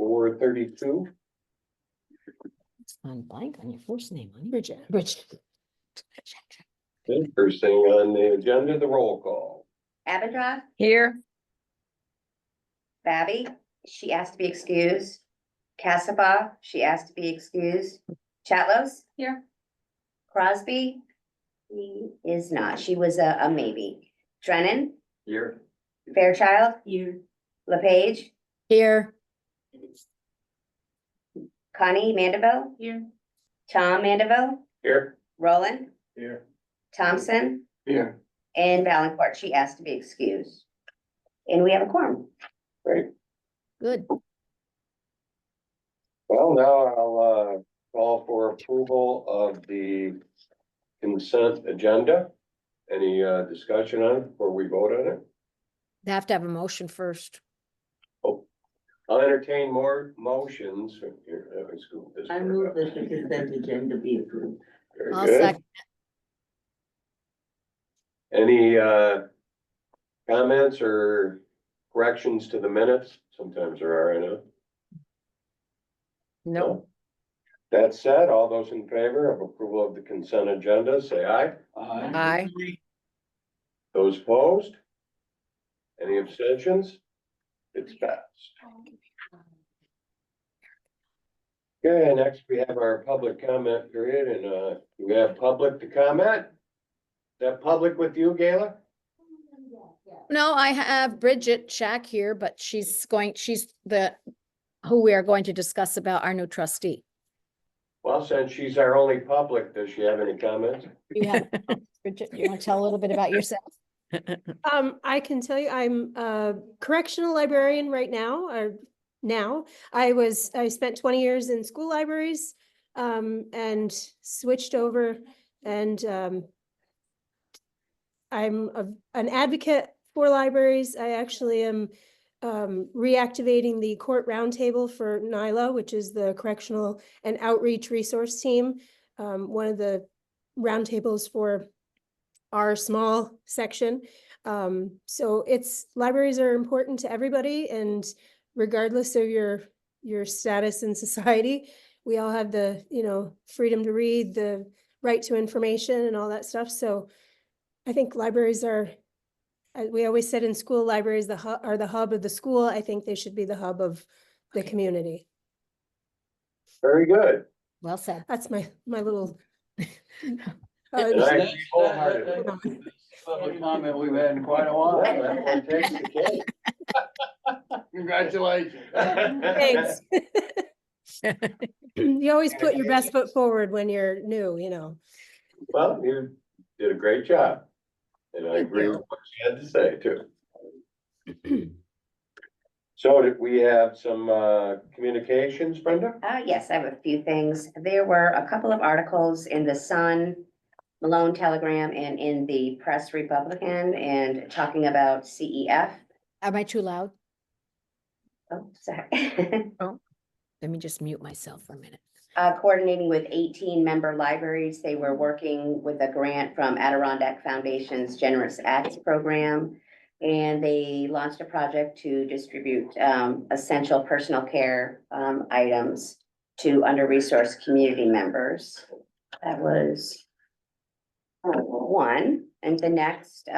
4:32. On blank on your first name, on Bridget. Bridget. Okay, first thing on the agenda, the roll call. Abidroff, Here. Babby, she asked to be excused. Cassava, she asked to be excused. Chatlos? Here. Crosby? He is not. She was a maybe. Drennan? Here. Fairchild? Here. LePage? Here. Connie Mandeville? Here. Tom Mandeville? Here. Roland? Here. Thompson? Here. And Valencourt, she asked to be excused. And we have a quorum. Great. Good. Well, now I'll call for approval of the consent agenda. Any discussion on it before we vote on it? They have to have a motion first. I'll entertain more motions. Here, let me scoop this I part move up. that the consent agenda be approved. Very I'll good. second. Any comments or corrections to the minutes? Sometimes there are, I know. No. That said, all those in favor of approval of the consent agenda, say aye. Aye. Those opposed? Any abstentions? It's passed. Okay, next we have our public comment period, and we have public to comment. Is that public with you, Gayla? No, I have Bridget Shack here, but she's who we are going to discuss about our new trustee. Well, since she's our only public, does she have any comments? You have, Bridget, you want to tell a little bit about yourself? I can tell you, I'm a correctional librarian right now, or now. I spent 20 years in school libraries, and switched over, and I'm an advocate for libraries. I actually am reactivating the court roundtable for NILA, which is the Correctional and Outreach Resource Team, one of the roundtables for our small section. So libraries are important to everybody, and regardless of your status in society, we all have the, freedom to read, the right to information and all that stuff. So I think libraries are, we always said in school, libraries are the hub of the school. I think they should be the hub of the community. Very good. Well said. That's my little. And I agree wholeheartedly. Public comment we've had in quite a while. That takes the cake. Congratulations. Thanks. You always put your best foot forward when you're new, Well, you did a great job. And I agree with what you had to say too. So did we have some communications, Brenda? Yes, I have a few things. There were a couple of articles in the Sun, Malone Telegram, and in the Press Republican, and talking about CEF. Am I too loud? Oh, sorry. Let me just mute myself for a minute. Coordinating with 18 member libraries. They were working with a grant from Adirondack Foundation's Generous Acts program. And they launched a project to distribute essential personal care items to under-resourced community members. That was one. And the next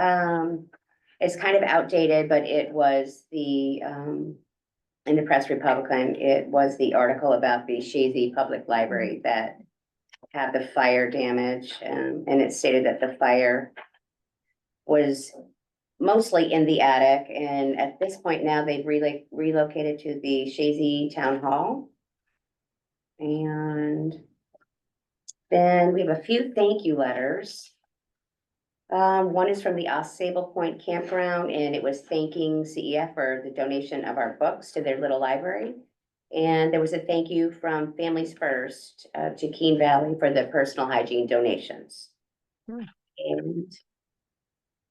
is kind of outdated, but it was the in the Press Republican, it was the article about the Shazy Public Library that had the fire damage, and it stated that the fire was mostly in the attic, and at this point now they've relocated to the Shazy Town Hall. And then we have a few thank you letters. One is from the Sable Point Campground, and it was thanking CEF for the donation of our books to their little library. And there was a thank you from Families First to Keene Valley for the personal hygiene donations. And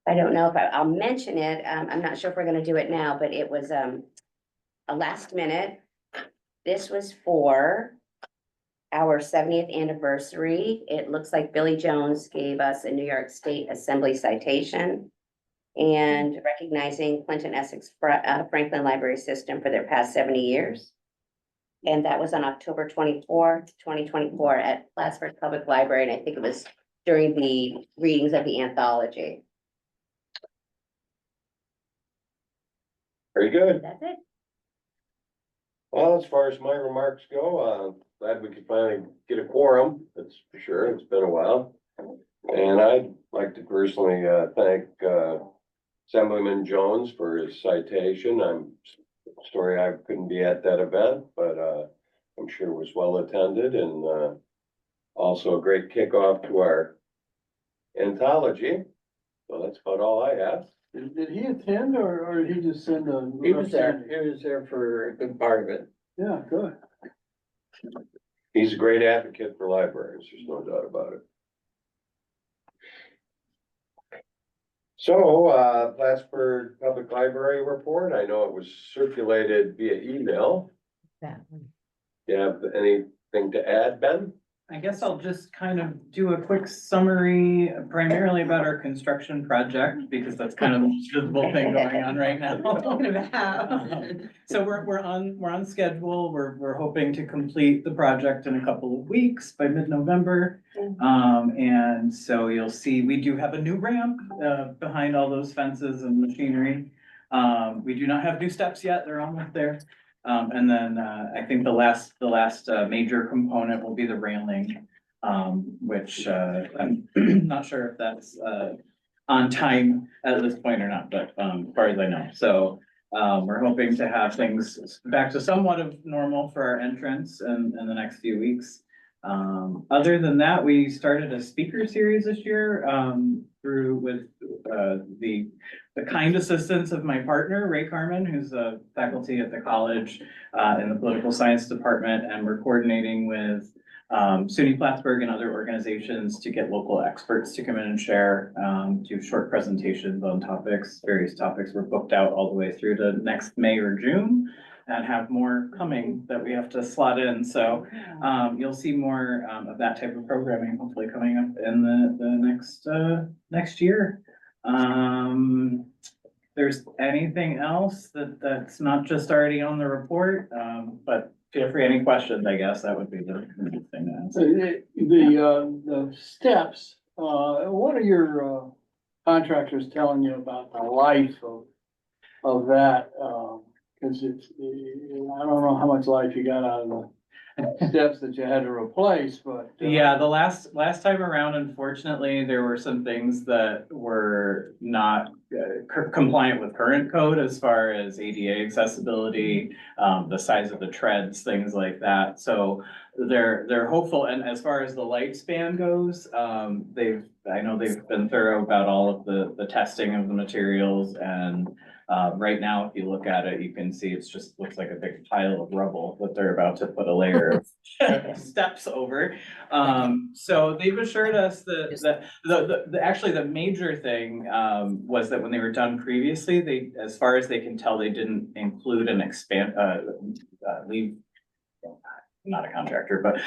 I don't know if I'll mention it. I'm not sure if we're going to do it now, but it was a last minute. This was for our 70th anniversary. It looks like Billy Jones gave us a New York State Assembly citation and recognizing Clinton Essex Franklin Library System for their past 70 years. And that was on October 24th, 2024 at Plattsburgh Public Library, and I think it was during the readings of the anthology. Very good. That's it. Well, as far as my remarks go, glad we could finally get a quorum, that's for sure, it's been a while. And I'd like to personally, thank, Assemblyman Jones for his citation. I'm sorry I couldn't be at that event, but, I'm sure it was well attended and, also a great kickoff to our anthology. So that's about all I have. Did he attend or did he just send a? He was there for a good part of it. Yeah, good. He's a great advocate for libraries, there's no doubt about it. So, Plattsburgh Public Library report, I know it was circulated via email. You have anything to add, Ben? I guess I'll just kind of do a quick summary primarily about our construction project, because that's kind of the most visible thing going on right now. So we're on schedule. We're hoping to complete the project in a couple of weeks by mid-November. And so you'll see, we do have a new ramp behind all those fences and machinery. We do not have new steps yet. They're almost there. And then, I think the last major component will be the railing, which, I'm not sure if that's, on time at this point or not, but, as far as I know. So, we're hoping to have things back to somewhat of normal for our entrance in the next few weeks. Other than that, we started a speaker series this year, through with, the kind assistance of my partner, Ray Carmen, who's a faculty at the college, in the political science department, and we're coordinating with, SUNY Plattsburgh and other organizations to get local experts to come in and share, do short presentations on topics, various topics. We're booked out all the way through to next May or June, and have more coming that we have to slot in. So, you'll see more, of that type of programming hopefully coming up in the next year. There's anything else that's not just already on the report, but feel free, any questions, I guess, that would be the thing to answer. The steps, what are your contractors telling you about the life of that? Cause it's, I don't know how much life you got out of the steps that you had to replace, but. Yeah, the last time around, unfortunately, there were some things that were not compliant with current code as far as ADA accessibility, the size of the treads, things like that. So they're hopeful. And as far as the lifespan goes, I know they've been thorough about all of the testing of the materials, and right now, if you look at it, you can see it's just looks like a big pile of rubble that they're about to put a layer of steps over. So they've assured us that actually the major thing was that when they were done previously, as far as they can tell, they didn't include an not a contractor, but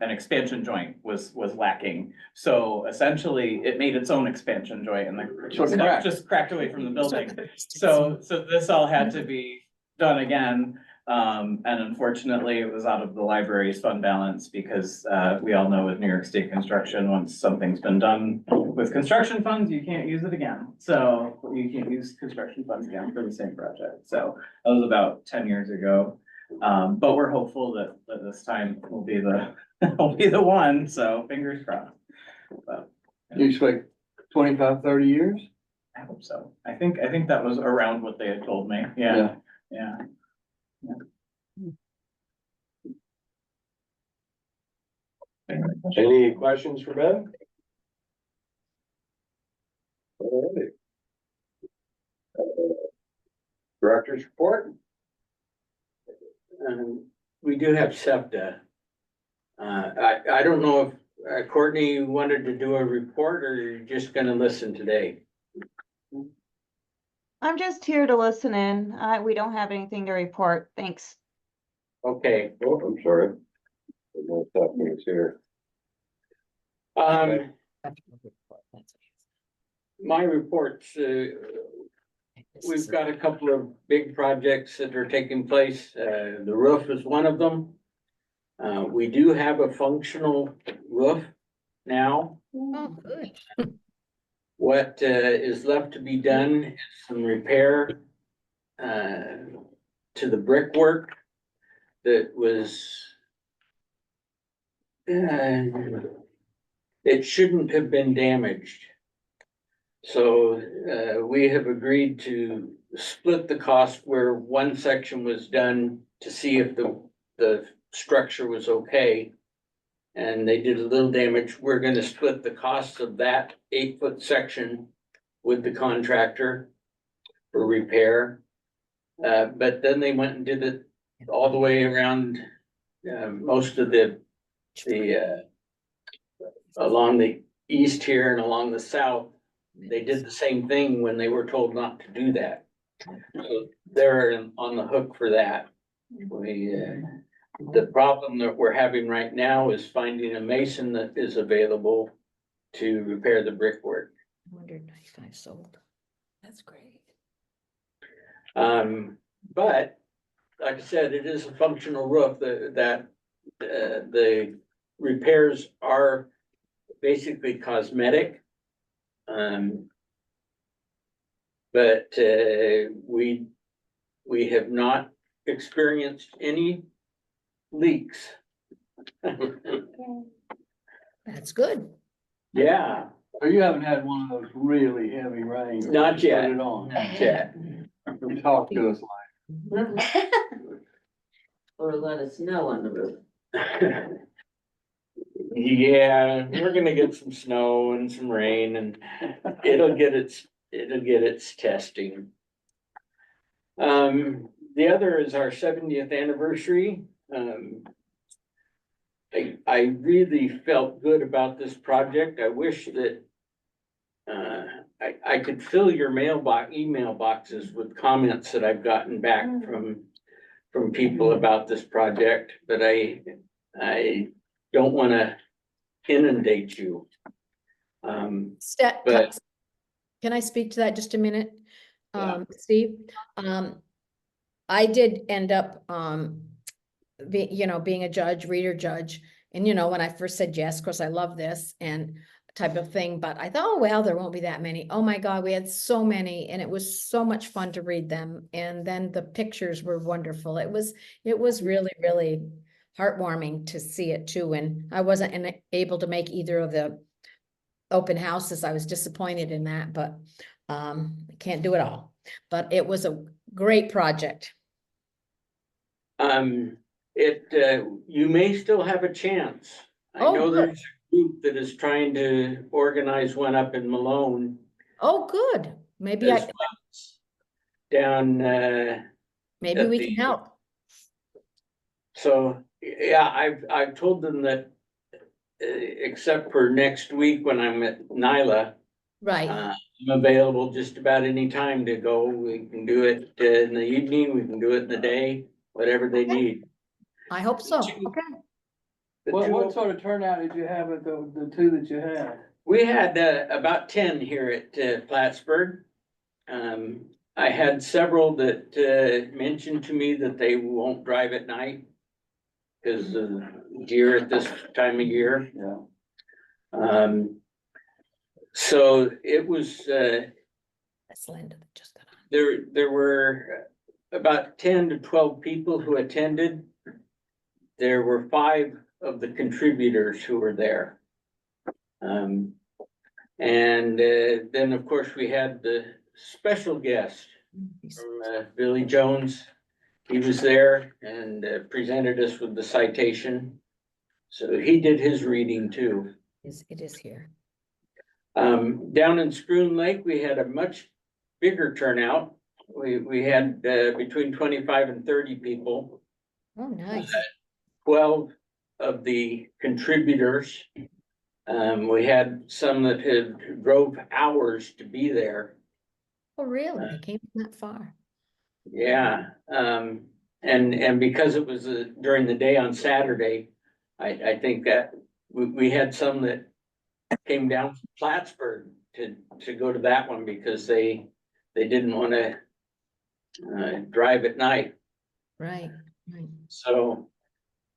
an expansion joint was lacking. So essentially, it made its own expansion joint, and the just cracked away from the building. So this all had to be done again. And unfortunately, it was out of the library's fund balance, because we all know with New York State construction, once something's been done with construction funds, you can't use it again. So you can't use construction funds again for the same project. So that was about 10 years ago. But we're hopeful that this time will be the one, so fingers crossed. But You expect 25, 30 years? I hope so. I think that was around what they had told me. Yeah. Any questions for Ben? All right. Director's report? We do have SEPTA. I don't know if Courtney wanted to do a report, or you're just gonna listen today. I'm just here to listen in. We don't have anything to report. Thanks. Okay, Oh, I'm sorry. No stop me, it's here. my reports, we've got a couple of big projects that are taking place. The roof is one of them. We do have a functional roof now. Oh, good. What is left to be done is some repair to the brickwork that was it shouldn't have been damaged. So we have agreed to split the cost where one section was done to see if the structure was okay. And they did a little damage. We're gonna split the cost of that 8-foot section with the contractor for repair. But then they went and did it all the way around, most of the along the east here and along the south. They did the same thing when they were told not to do that. So they're on the hook for that. The problem that we're having right now is finding a mason that is available to repair the brickwork. 195 sold. That's great. But like I said, it is a functional roof that the repairs are basically cosmetic. But we have not experienced any leaks. That's good. Yeah, So you haven't had one of those really heavy rains? Not Put yet. it on. yeah. Talk to us Or a lot of snow on the roof. Yeah, we're gonna get some snow and some rain and it'll get its testing. The other is our 70th anniversary. I really felt good about this project. I wish that I could fill your email boxes with comments that I've gotten back from people about this project, but I don't wanna inundate you. But- Can I speak to that just a minute? Steve, I did end up, being a judge, reader judge. And when I first said yes, of course, I love this and type of thing, but I thought, oh, well, there won't be that many. Oh my God, we had so many and it was so much fun to read them. And then the pictures were wonderful. It was really, really heartwarming to see it too. And I wasn't able to make either of the open houses. I was disappointed in that, but can't do it all. But it was a great project. You may still have a chance. I Oh, know good. there's a group that is trying to organize one up in Malone. Oh, good. Maybe as well as down, maybe at we the- can help. so, yeah, I've told them that, except for next week when I'm at Nyla, Right. I'm available just about any time to go. We can do it in the evening, we can do it in the day, whatever they Okay. need. I hope so. Two- Okay. The What two- sort of turnout did you have at the two that you had? We had about 10 here at Plattsburgh. I had several that mentioned to me that they won't drive at night because of deer at this time of year. Yeah. So it was, That's Linda that just got on. there were about 10 to 12 people who attended. There were 5 of the contributors who were there. And then, of course, we had the special guest from Billy Jones. He was there and presented us with the citation. So he did his reading too. It is here. Down in Scroon Lake, we had a much bigger turnout. We had between 25 and 30 people. Oh, nice. 12 of the contributors. We had some that had drove hours to be there. Oh, really? They came from that far. Yeah, and because it was during the day on Saturday, I think that we had some that came down from Plattsburgh to go to that one because they they didn't wanna drive at night. Right, right. So,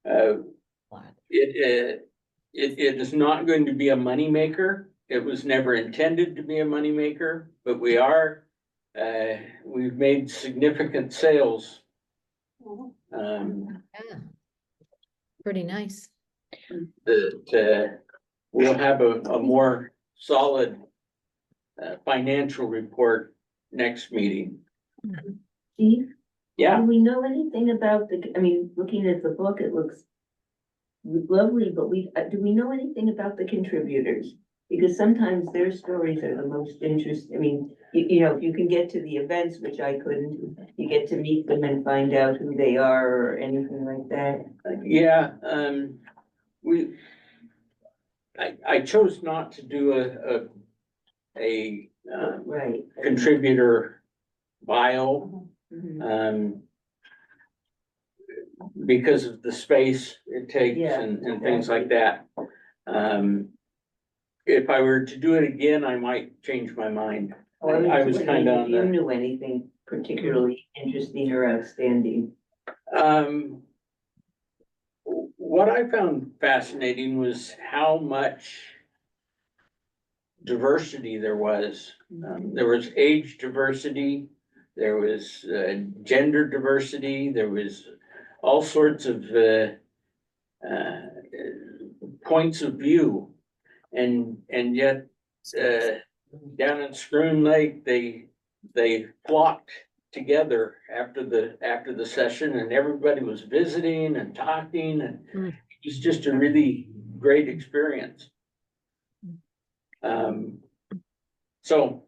Lot. it is not going to be a moneymaker. It was never intended to be a moneymaker, but we've made significant sales. Yeah. Pretty nice. That we'll have a more solid financial report next meeting. Steve, Yeah, do we know anything about I mean, looking at the book, it looks lovely, but do we know anything about the contributors? Because sometimes their stories are the most interesting. I mean, you know, if you can get to the events, which I couldn't, you get to meet them and find out who they are or anything like that. yeah, I chose not to do a Right. contributor bio, Mhm. because of the space it takes Yeah, and things like that. If I were to do it again, I might change my mind. I was kind of If on you the, knew anything particularly interesting or outstanding. what I found fascinating was how much diversity there was. There was age diversity, there was gender diversity, there was all sorts of points of view. And yet, down in Scroon Lake, they flocked together after the session, and everybody was visiting and talking, and it was just a really great experience. So,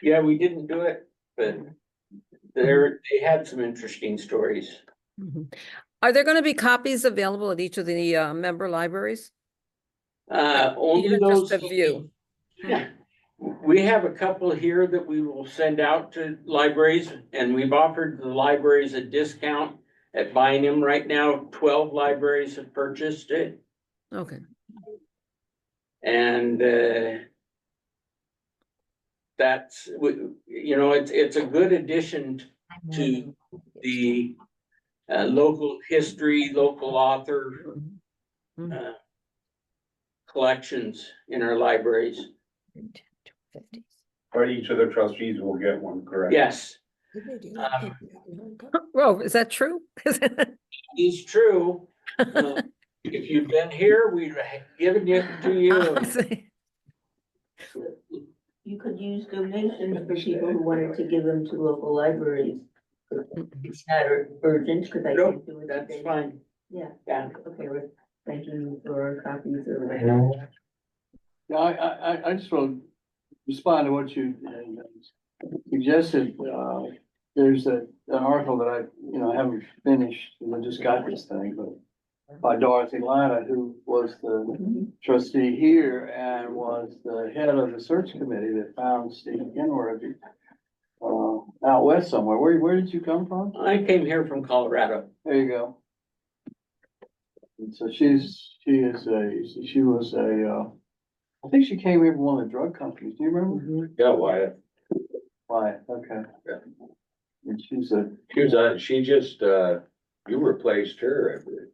yeah, we didn't do it, but they had some interesting stories. Are there gonna be copies available at each of the member libraries? Only Even those. just a view? Yeah, we have a couple here that we will send out to libraries, and we've offered the libraries a discount at buying them. Right now, 12 libraries have purchased it, Okay. and that's, you know, it's a good addition to the local history, local author collections in our libraries. Or each of the trustees will get one, correct? Yes, Oh, is that true? it's true. If you've been here, we've given it to you. You could use donations for people who wanted to give them to local libraries. It's not urgent, because I Nope, can't do it that's today. fine. Yeah, Yeah. okay, we're thanking you for copies of. Yeah, I just want to respond to what you suggested. There's an article that I haven't finished, and I just got this thing, but by Dorothy Latta, who was the trustee here and was the head of the search committee that found Steve Kenworthy out west somewhere. Where did you come from? I came here from Colorado. There you go. And so she was I think she came here from one of the drug companies. Do you remember? Yeah, Wyatt. Why? Okay. Yeah. And She was on, she just, you replaced her, I believe.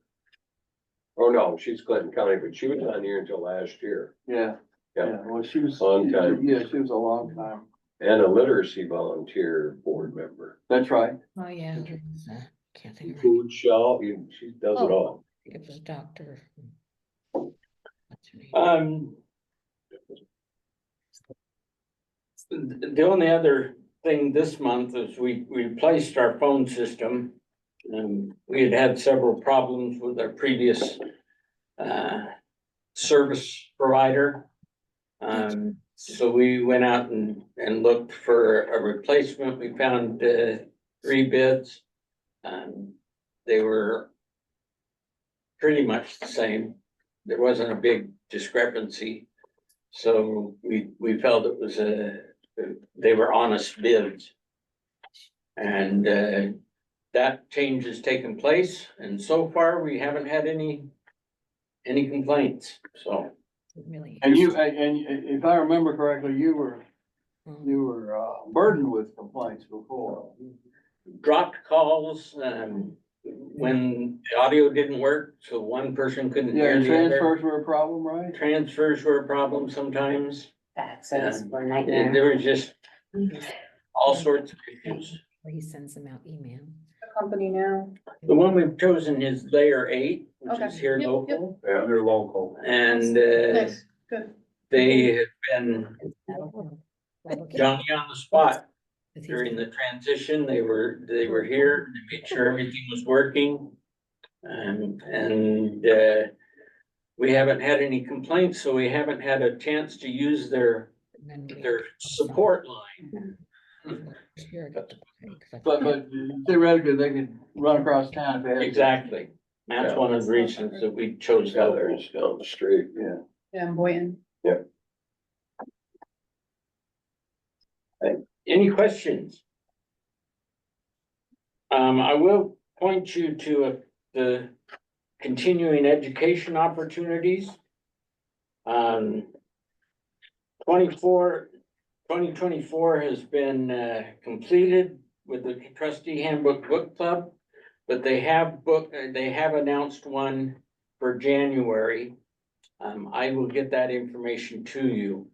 Oh, no, she's Clinton County, but she was on here until last year. yeah. Yeah. Yeah, well, she was. Long time. Yeah, she was a long time. And a literacy volunteer board member. That's right. Oh, yeah. Can't think of her. Food shop, she does it Oh. all. It was Dr. What's her name? The only other thing this month is we replaced our phone system. We had several problems with our previous service provider. So we went out and looked for a replacement. We found 3 bids. They were pretty much the same. There wasn't a big discrepancy. So we felt it was they were honest bids. And that change has taken place, and so far we haven't had any complaints, so. Really? And and if I remember correctly, you were You were burdened with complaints before. Dropped calls, when the audio didn't work, so one person couldn't Yeah, hear the other. transfers were a problem, right? Transfers were a problem sometimes. Faxes were a And nightmare. there was just all sorts of issues. He sends them out email. Company now. The one we've chosen is Layer 8, which Okay. is here Yep, local, Yeah, they're local. and Nice, good. they have been Johnny on the spot If he's during gonna- the transition. They were here, they made sure everything was working. And we haven't had any complaints, so we haven't had a chance to use their support line. But theoretically, they could run across town if they had. to. Exactly. That's one of the reasons that we chose Down that. there, it's down the street, yeah. Yeah, I'm Boyan. Any questions? I will point you to the continuing education opportunities. 2024 has been completed with the trustee handbook book club, but they have announced one for January. I will get that information to you.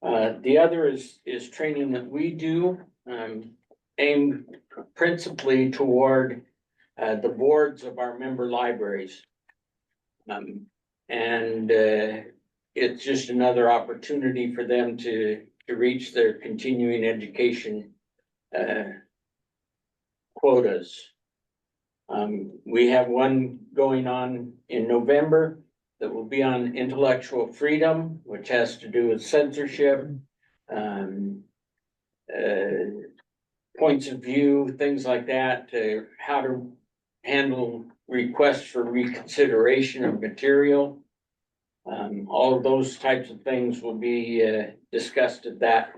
The other is training that we do, aimed principally toward the boards of our member libraries. It's just another opportunity for them to reach their continuing education quotas. We have one going on in November that will be on intellectual freedom, which has to do with censorship, points of view, things like that, how to handle requests for reconsideration of material. All of those types of things will be discussed at that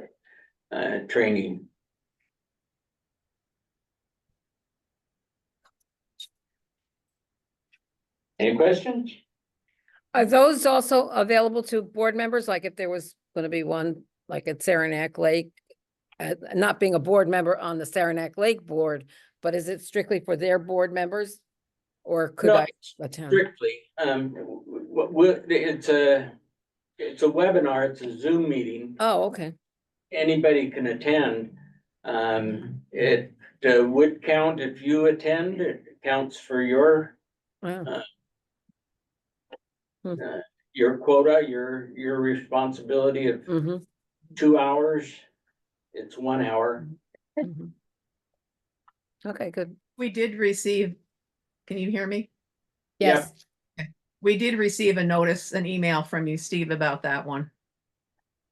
training. Any questions? Are those also available to board members? Like if there was gonna be one, like at Saranac Lake? Not being a board member on the Saranac Lake board, but is it strictly for their board members? Or could No, I attend? Strictly, it's a webinar, it's a Zoom meeting. Oh, okay. Anybody can attend. It would count if you attend, it counts for your Wow. your quota, your responsibility of Mhm, 2 hours. It's 1 hour. mhm. Okay, good. We did receive, can you hear me? Yes, We did receive a notice, an email from you, Steve, about that one.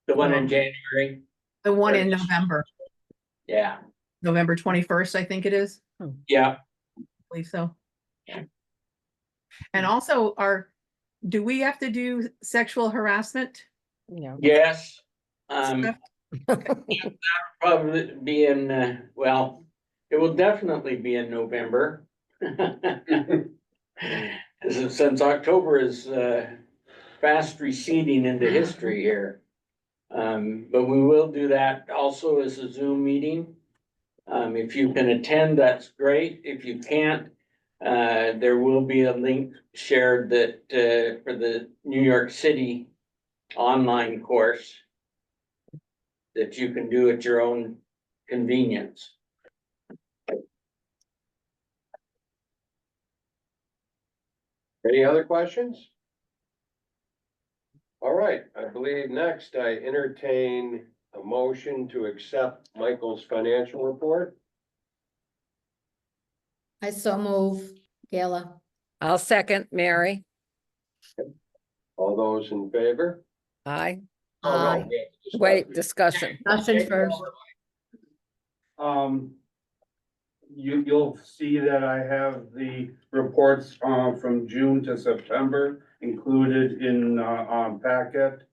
The one in January, The one in November, yeah, November 21st, I think it is. yeah. I believe so. And also do we have to do sexual harassment? Yeah. Yes. That'll probably be in, well, it will definitely be in November. Since October is fast receding into history here. But we will do that also as a Zoom meeting. If you can attend, that's great. If you can't, there will be a link shared that for the New York City online course that you can do at your own convenience. Any other questions? All right, I believe next I entertain a motion to accept Michael's financial report. I so move, Gayla. I'll second, Mary. All those in favor? Aye. Oh, no, Aye. we have to discuss Wait, it. discussion. Discussion first. You'll see that I have the reports, from June to September included in, packet.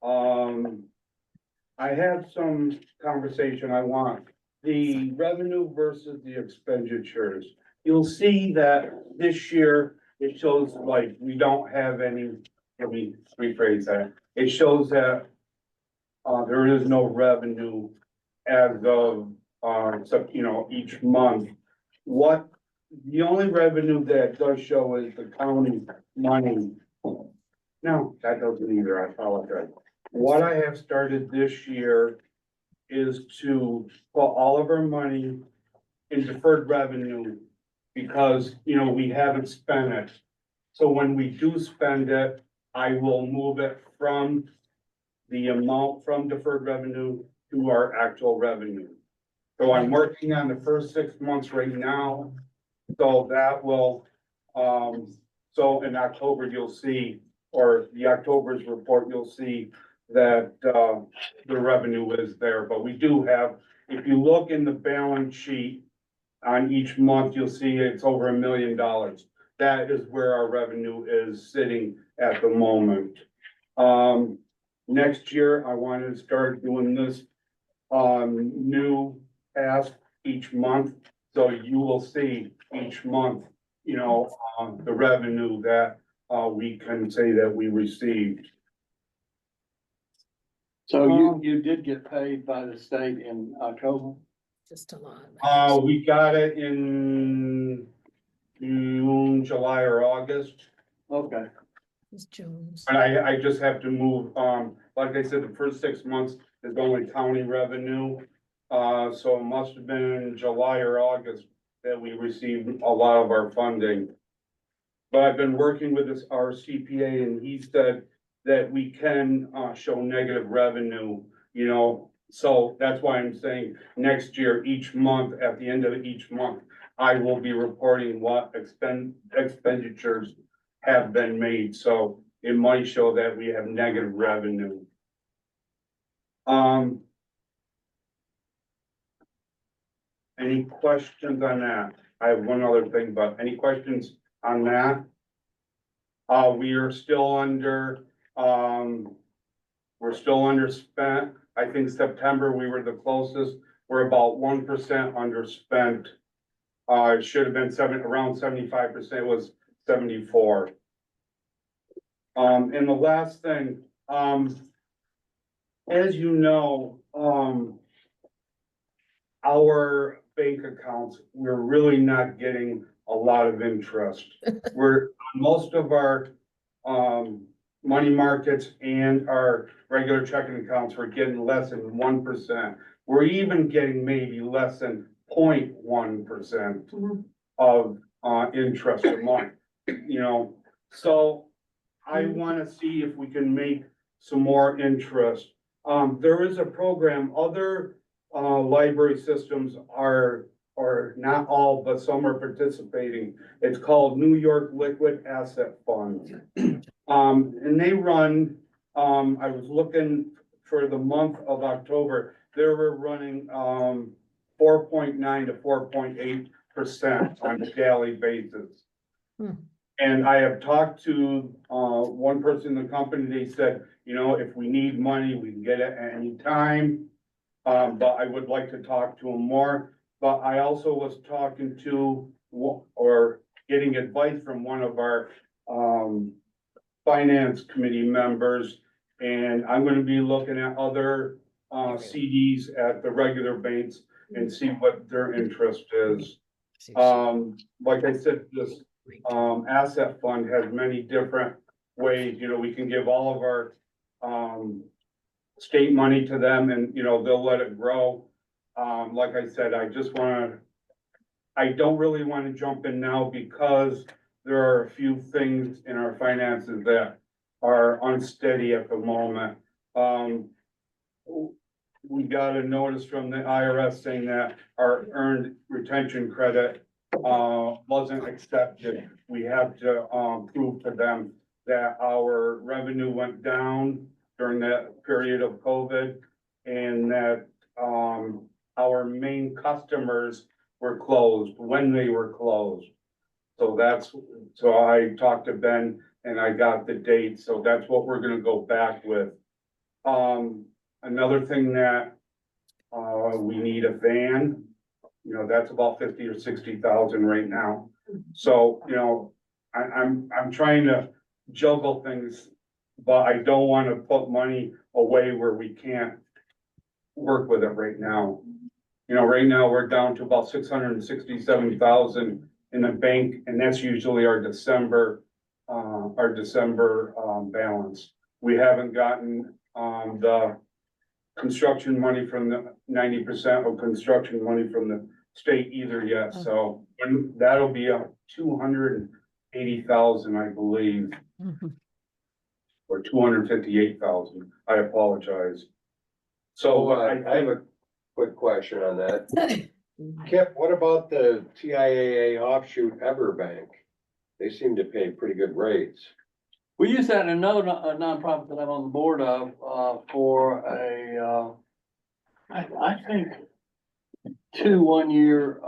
I had some conversation I want, the revenue versus the expenditures. You'll see that this year, it shows like we don't have any, let me rephrase that. It shows that there is no revenue as of, except, each month. The only revenue that does show is the county money. No, that doesn't either, I apologize. What I have started this year is to put all of our money in deferred revenue because, we haven't spent it. So when we do spend it, I will move it from the amount from deferred revenue to our actual revenue. So I'm working on the first 6 months right now. So that will, so in October, you'll see, or the October's report, you'll see that, the revenue is there, but we do have, if you look in the balance sheet on each month, you'll see it's over $1 million. That is where our revenue is sitting at the moment. Next year, I want to start doing this, new task each month. So you will see each month, the revenue that, we can say that we received. So you did get paid by the state in October? Just a lot. We got it in June, July, or August. Okay. It's Jones. And I just have to move, like I said, the first 6 months is only county revenue. So it must have been July or August that we received a lot of our funding. But I've been working with our CPA, and he said that we can, show negative revenue, so that's why I'm saying next year, each month, at the end of each month, I will be reporting what expenditures have been made, so it might show that we have negative revenue. Any questions on that? I have one other thing, but any questions on that? We are still under, we're still underspent. I think September, we were the closest. We're about 1% underspent. It should have been around 75%, was 74. And the last thing, as you know, our bank accounts, we're really not getting a lot of interest. Most of our, money markets and our regular checking accounts, we're getting less than 1%. We're even getting maybe less than 0.1% of, interest a month, so I wanna see if we can make some more interest. There is a program, other, library systems are, or not all, but some are participating. It's called New York Liquid Asset Fund. And they run, I was looking for the month of October, they were running, 4.9 to 4.8% on a daily basis. And I have talked to, one person in the company, they said, if we need money, we can get it at any time. But I would like to talk to them more. But I also was talking to, or getting advice from one of our, finance committee members. And I'm gonna be looking at other, CDs at the regular banks and see what their interest is. Like I said, this, asset fund has many different ways, we can give all of our, state money to them and, they'll let it grow. Like I said, I don't really wanna jump in now because there are a few things in our finances that are unsteady at the moment. We got a notice from the IRS saying that our earned retention credit, wasn't accepted. We have to, prove to them that our revenue went down during that period of COVID and that, our main customers were closed when they were closed. So I talked to Ben and I got the date, so that's what we're gonna go back with. Another thing that, we need a van, that's about 50 or 60,000 right now. So, I'm trying to juggle things but I don't wanna put money away where we can't work with it right now. You know, right now, we're down to about 667,000 in the bank, and that's usually our December balance. We haven't gotten, the construction money from the 90% of construction money from the state either yet, so, and that'll be up 280,000, I believe, Mhm. or 258,000, I apologize. So, I have a quick question on that. Kip, what about the TIAA offshoot Everbank? They seem to pay pretty good rates. We use that in another nonprofit that I'm on the board of, for I think 2 1-year,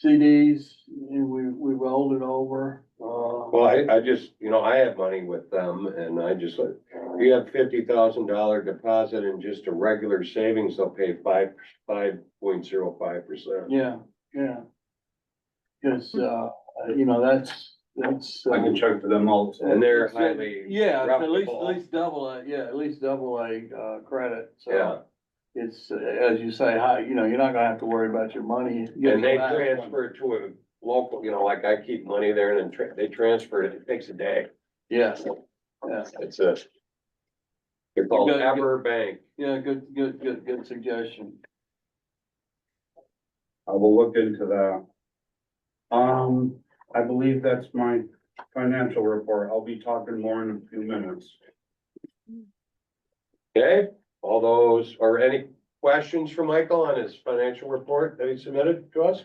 CDs, and we rolled it over, Well, I just, I have money with them and I just, if you have $50,000 deposit in just a regular savings, they'll pay 5.05%. yeah. Cause, that's. I can check for them also. And they're highly. Yeah, it's at reputable. least double at least double a, credit, so. Yeah, It's, as you say, you're not gonna have to worry about your money. and they transfer it to a local, like I keep money there and then they transfer it, it takes a day. Yeah, It's they're called Good, good. Everbank. yeah, good suggestion. I will look into that. I believe that's my financial report. I'll be talking more in a few minutes. Okay, all those, or any questions for Michael on his financial report that he submitted to us?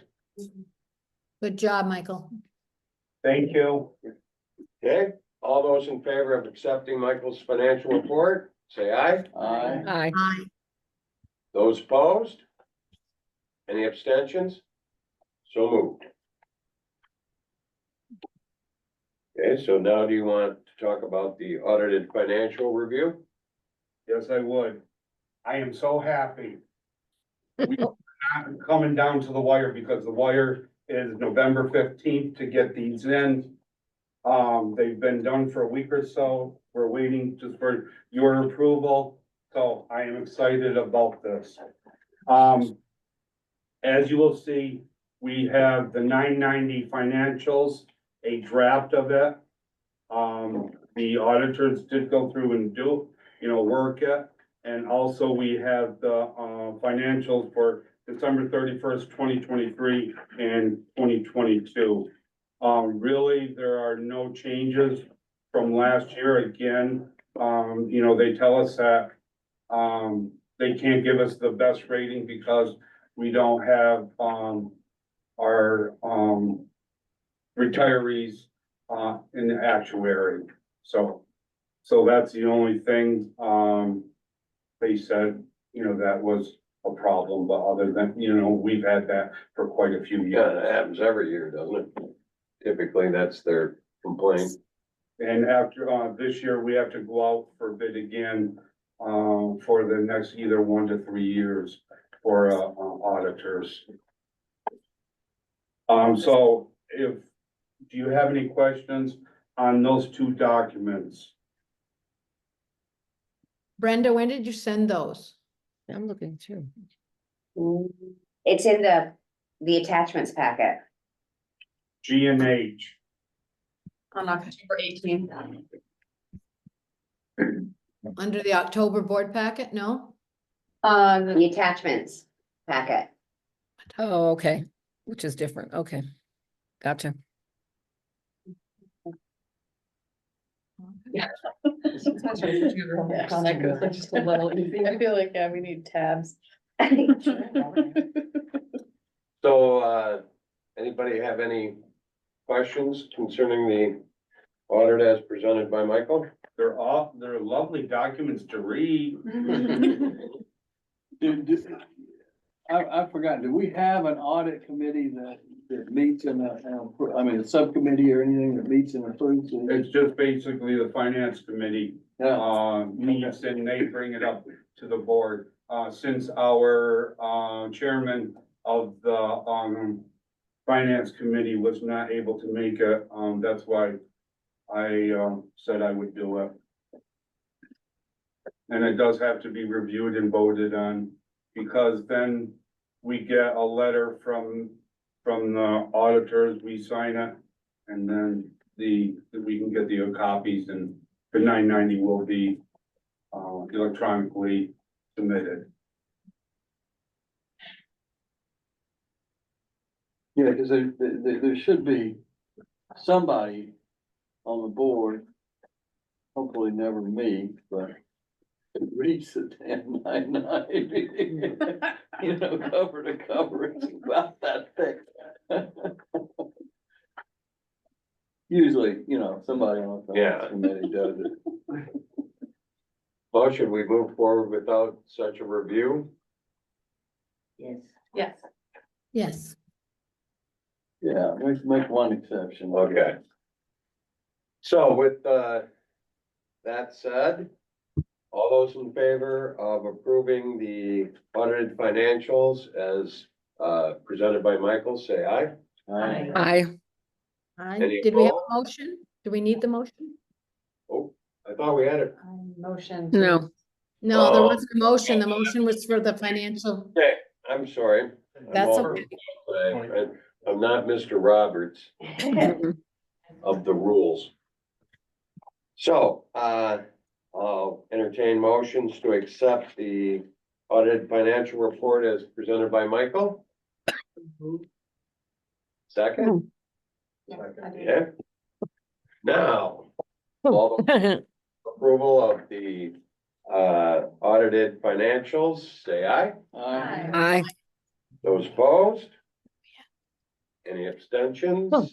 Good job, Michael. Thank you. Okay, all those in favor of accepting Michael's financial report, say aye. Aye. Aye. Those opposed? Any abstentions? So moved. Okay, so now do you want to talk about the audited financial review? Yes, I would. I am so happy. We're not coming down to the wire because the wire is November 15th to get these in. They've been done for a week or so. We're waiting just for your approval. So I am excited about this. As you will see, we have the 990 financials, a draft of it. The auditors did go through and do, work it. And also we have the, financials for December 31st, 2023 and 2022. Really, there are no changes from last year. Again, they tell us that, they can't give us the best rating because we don't have, our, retirees, in the actuary. So that's the only thing, they said, that was a problem, but other than, we've had that for quite a few Yeah, years. that happens every year, doesn't it? Typically, that's their complaint. And after, this year, we have to go out for bid again, for the next either 1 to 3 years for, auditors. So do you have any questions on those 2 documents? Brenda, when did you send those? I'm looking too. It's in the attachments packet. G and H. On October 18th. Under the October board packet? No? The attachments packet. Oh, okay, which is different, okay. Gotcha. Sometimes our computer goes like just a little easy. I feel like, yeah, we need tabs. So, anybody have any questions concerning the audit as presented by Michael? They're lovely documents to read. I forgot, do we have an audit committee that meets in a subcommittee or anything that meets and approves? It's just basically the finance committee, Yeah, meets and they bring it up to the board. Since our, chairman of the, finance committee was not able to make it, that's why, I, said I would do it. And it does have to be reviewed and voted on, because then we get a letter from the auditors, we sign it. And then we can get the copies, and the 990 will be, electronically submitted. Yeah, because there should be somebody on the board, hopefully never me, but it reads the damn 990. You know, cover to cover, it's about that thick. Usually, you know, somebody on the Yeah. committee does it. Well, should we move forward without such a review? Yes. Yes. Yes. Yeah, make one exception. Okay. So with, that said, all those in favor of approving the audited financials as, presented by Michael, say aye. Aye. Aye. Any Did we have opposed? a motion? Do we need the motion? Oh, I thought we had it. Motion. No. No, there Oh. was a motion. The motion was for the financial. Okay, I'm sorry. I'm That's all- okay. I'm not Mr. Roberts Mhm. of the rules. So, I'll entertain motions to accept the audited financial report as presented by Michael. Second, yeah. Now, all the approval of the audited financials, say aye. Aye. Aye. Those opposed? Any abstentions? Oh.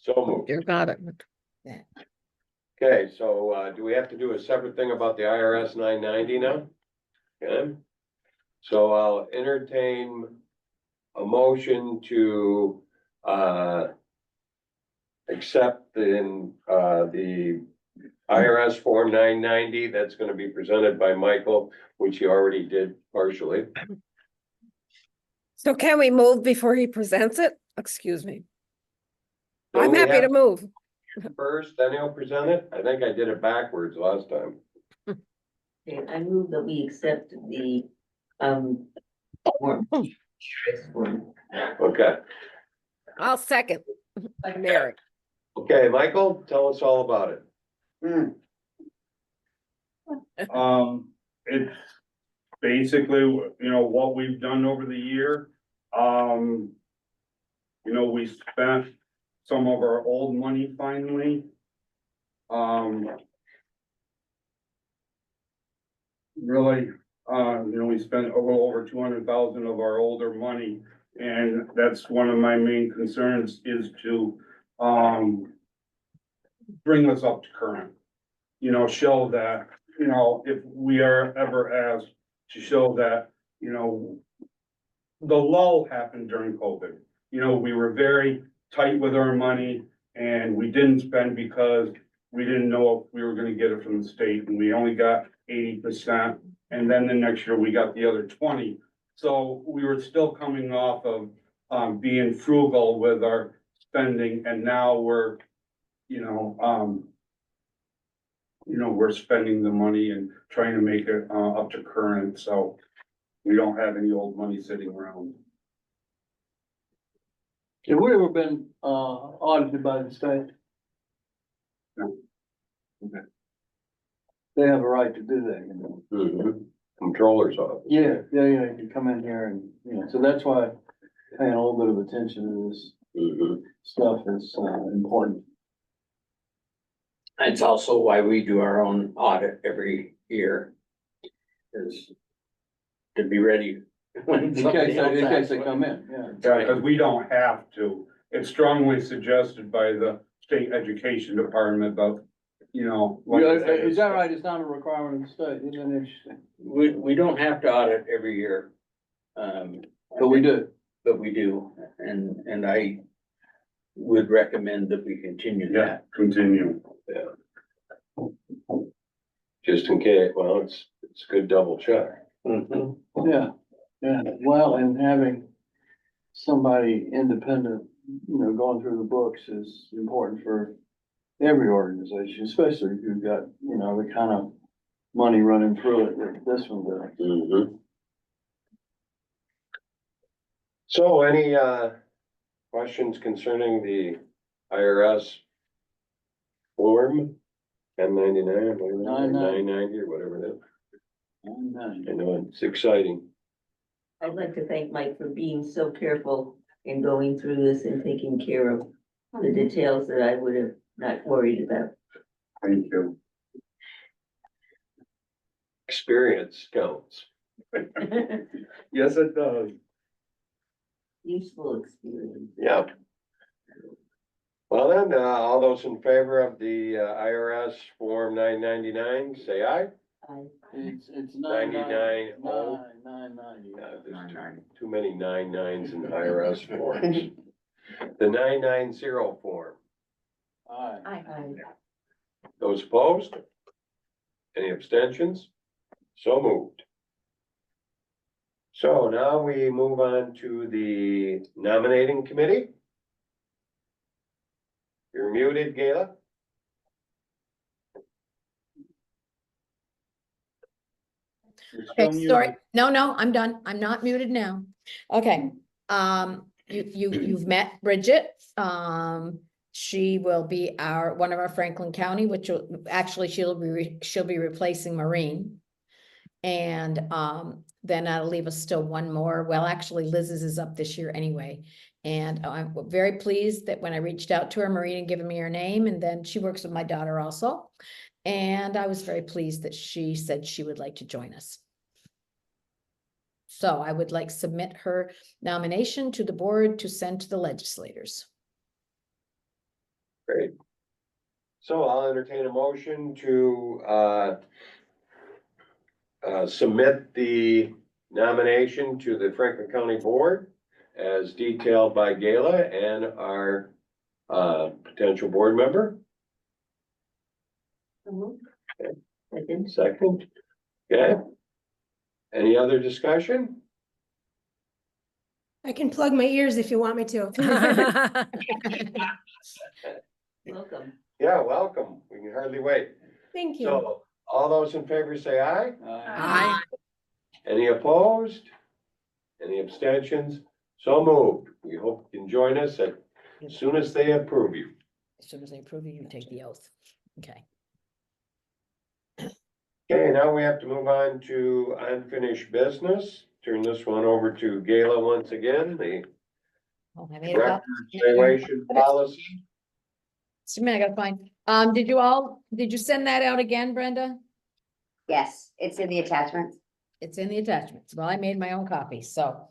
So moved. You got it. Okay, so do we have to do a separate thing about the IRS 990 now? Okay. So I'll entertain a motion to accept the IRS form 990 that's gonna be presented by Michael, which he already did partially. So can we move before he presents it? Excuse me. So I'm we happy to have move. First, then he'll present it. I think I did it backwards last time. Okay, I move that we accept the, form. Okay, I'll second. Mary. okay, Michael, tell us all about it. It's basically, what we've done over the year. We spent some of our old money finally. Really, we spent a little over 200,000 of our older money, and that's one of my main concerns is to, bring us up to current. Show that, if we are ever asked to show that, the lull happened during COVID. We were very tight with our money, and we didn't spend because we didn't know if we were gonna get it from the state, and we only got 80%. And then the next year we got the other 20. So we were still coming off of, being frugal with our spending, and now we're, we're spending the money and trying to make it, up to current, so we don't have any old money sitting around. Have we ever been, audited by the state? No. Okay. They have a right to do that. Mhm. Controller's office. Yeah, you come in here and, so that's why paying a little bit of attention to this Mhm. stuff is, important. It's also why we do our own audit every year. Is to be ready when In somebody case, else in case asks they one. come in, yeah. Because we don't have to. It's strongly suggested by the state education department, but, like I said, Is that right? It's not a requirement of the state, isn't that interesting? We don't have to audit every year. But we do. But we do, and I would recommend that we continue Yeah, that. continue. Just in case, well, it's a good double check. Mhm. Yeah, well, and having somebody independent, going through the books is important for every organization, especially if you've got, you know, the kind of money running through it that this one does. Mhm. So any, questions concerning the IRS form? 1099, whatever, 990 or whatever it is. I know, it's exciting. I'd like to thank Mike for being so careful in going through this and taking care of the details that I would have not worried about. Thank you. Experience counts. Yes, it does. Useful experience. Yeah. Well then, all those in favor of the IRS Form 999, say aye. It's 99, oh. 990. There's too many 99s in IRS forms. The 990 form. Aye. Those opposed? Any abstentions? So moved. So now we move on to the nominating committee. You're muted, Gayla. You're Okay, still sorry. muted. No, I'm done. I'm not muted now. Okay, you've met Bridget. She will be one of our Franklin County, which will, actually, she'll be replacing Maureen. And, then that'll leave us still one more. Well, actually Liz's is up this year anyway. And I'm very pleased that when I reached out to her, Maureen had given me her name, and then she works with my daughter also. And I was very pleased that she said she would like to join us. So I would like submit her nomination to the board to send to the legislators. Great. So I'll entertain a motion to, submit the nomination to the Franklin County Board as detailed by Gayla and our, potential board member. Second. Okay. Any other discussion? I can plug my ears if you want me to. Welcome. Yeah, welcome. We can hardly wait. Thank you. So all those in favor say aye. Aye. Any opposed? Any abstentions? So moved. We hope you can join us as soon as they approve you. As soon as they approve you, you take the oath. Okay. Okay, now we have to move on to unfinished business. Turn this one over to Gayla once again, the Oh, I made a record copy. evaluation policy. Just a minute, I gotta find. Did you send that out again, Brenda? Yes, it's in the attachments. It's in the attachments. Well, I made my own copy, so.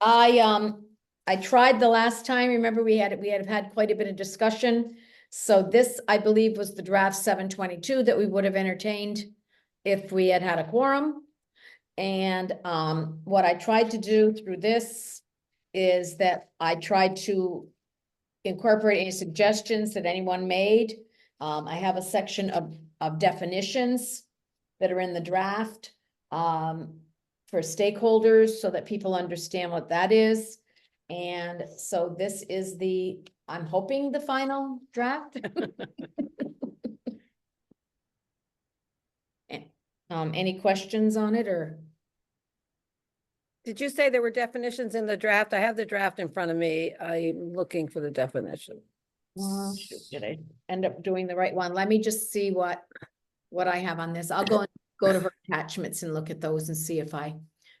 I tried the last time. Remember, we had had quite a bit of discussion. So this, I believe, was the draft 722 that we would have entertained if we had had a quorum. And what I tried to do through this is that I tried to incorporate any suggestions that anyone made. I have a section of definitions that are in the draft for stakeholders so that people understand what that is. And so this is I'm hoping the final draft. Any questions on it or? Did you say there were definitions in the draft? I have the draft in front of me. I'm looking for the definition. Well, shoot, did I end up doing the right one? Let me just see what I have on this. I'll go to her attachments and look at those and see if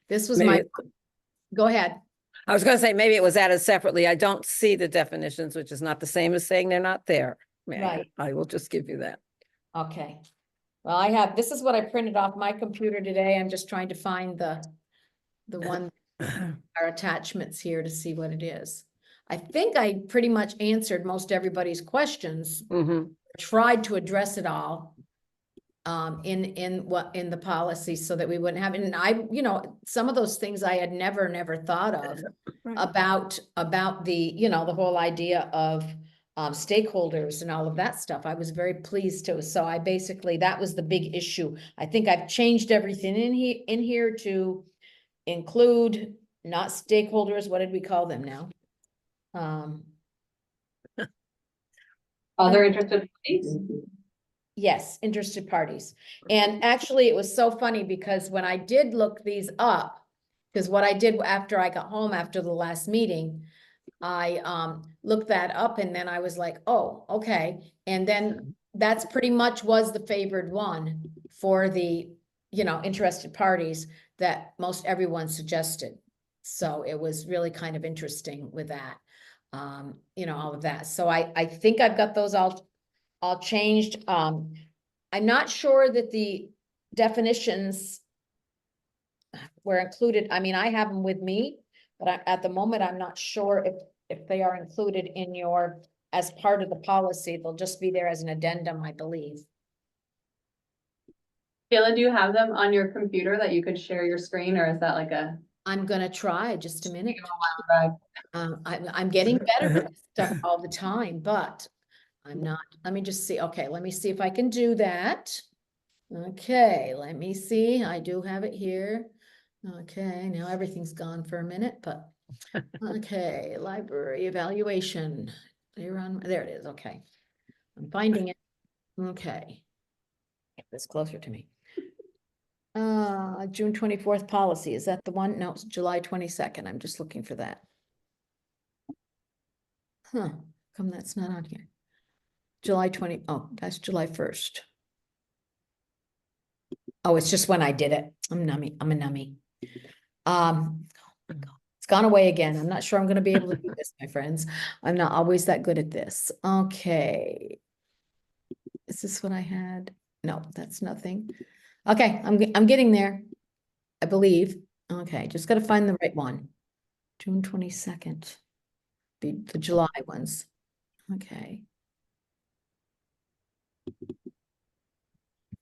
this was Maybe- go ahead. I was gonna say, maybe it was added separately. I don't see the definitions, which is not the same as saying they're not there. Right. I will just give you that. Okay. Well, this is what I printed off my computer today. I'm just trying to find the one, our attachments here to see what it is. I think I pretty much answered most everybody's questions, tried to address it all in the policy so that we wouldn't have, and some of those things I had never thought of about the, the whole idea of stakeholders and all of that stuff. I was very pleased to, so I basically, that was the big issue. I think I've changed everything in here to include not stakeholders, what did we call them now? Other interested parties? Yes, interested parties. And actually, it was so funny because when I did look these up, because what I did after I got home after the last meeting, I looked that up and then I was like, oh, okay. And then that's pretty much was the favored one for the, interested parties that most everyone suggested. So it was really kind of interesting with that, all of that. So I think I've got those all changed. I'm not sure that the definitions were included. I mean, I have them with me, but at the moment, I'm not sure if they are included in as part of the policy. They'll just be there as an addendum, I believe. Kayla, do you have them on your computer that you could share your screen, or is that like a? I'm gonna try just a minute. Right. I'm getting better at this stuff all the time, but I'm not. Let me just see. Okay, let me see if I can do that. Okay, let me see. I do have it here. Okay, now everything's gone for a minute, but okay, library evaluation. There it is. Okay. I'm finding it. Okay. Get this closer to me. June 24th policy. Is that the one? No, it's July 22nd. I'm just looking for that. Huh, come that's not on here. July 20, oh, that's July 1st. Oh, it's just when I did it. I'm a nummy. It's gone away again. I'm not sure I'm gonna be able to do this, my friends. I'm not always that good at this. Okay. Is this what I had? No, that's nothing. Okay, I'm getting there, I believe. Okay, just gotta find the right one. June 22nd. The July ones. Okay.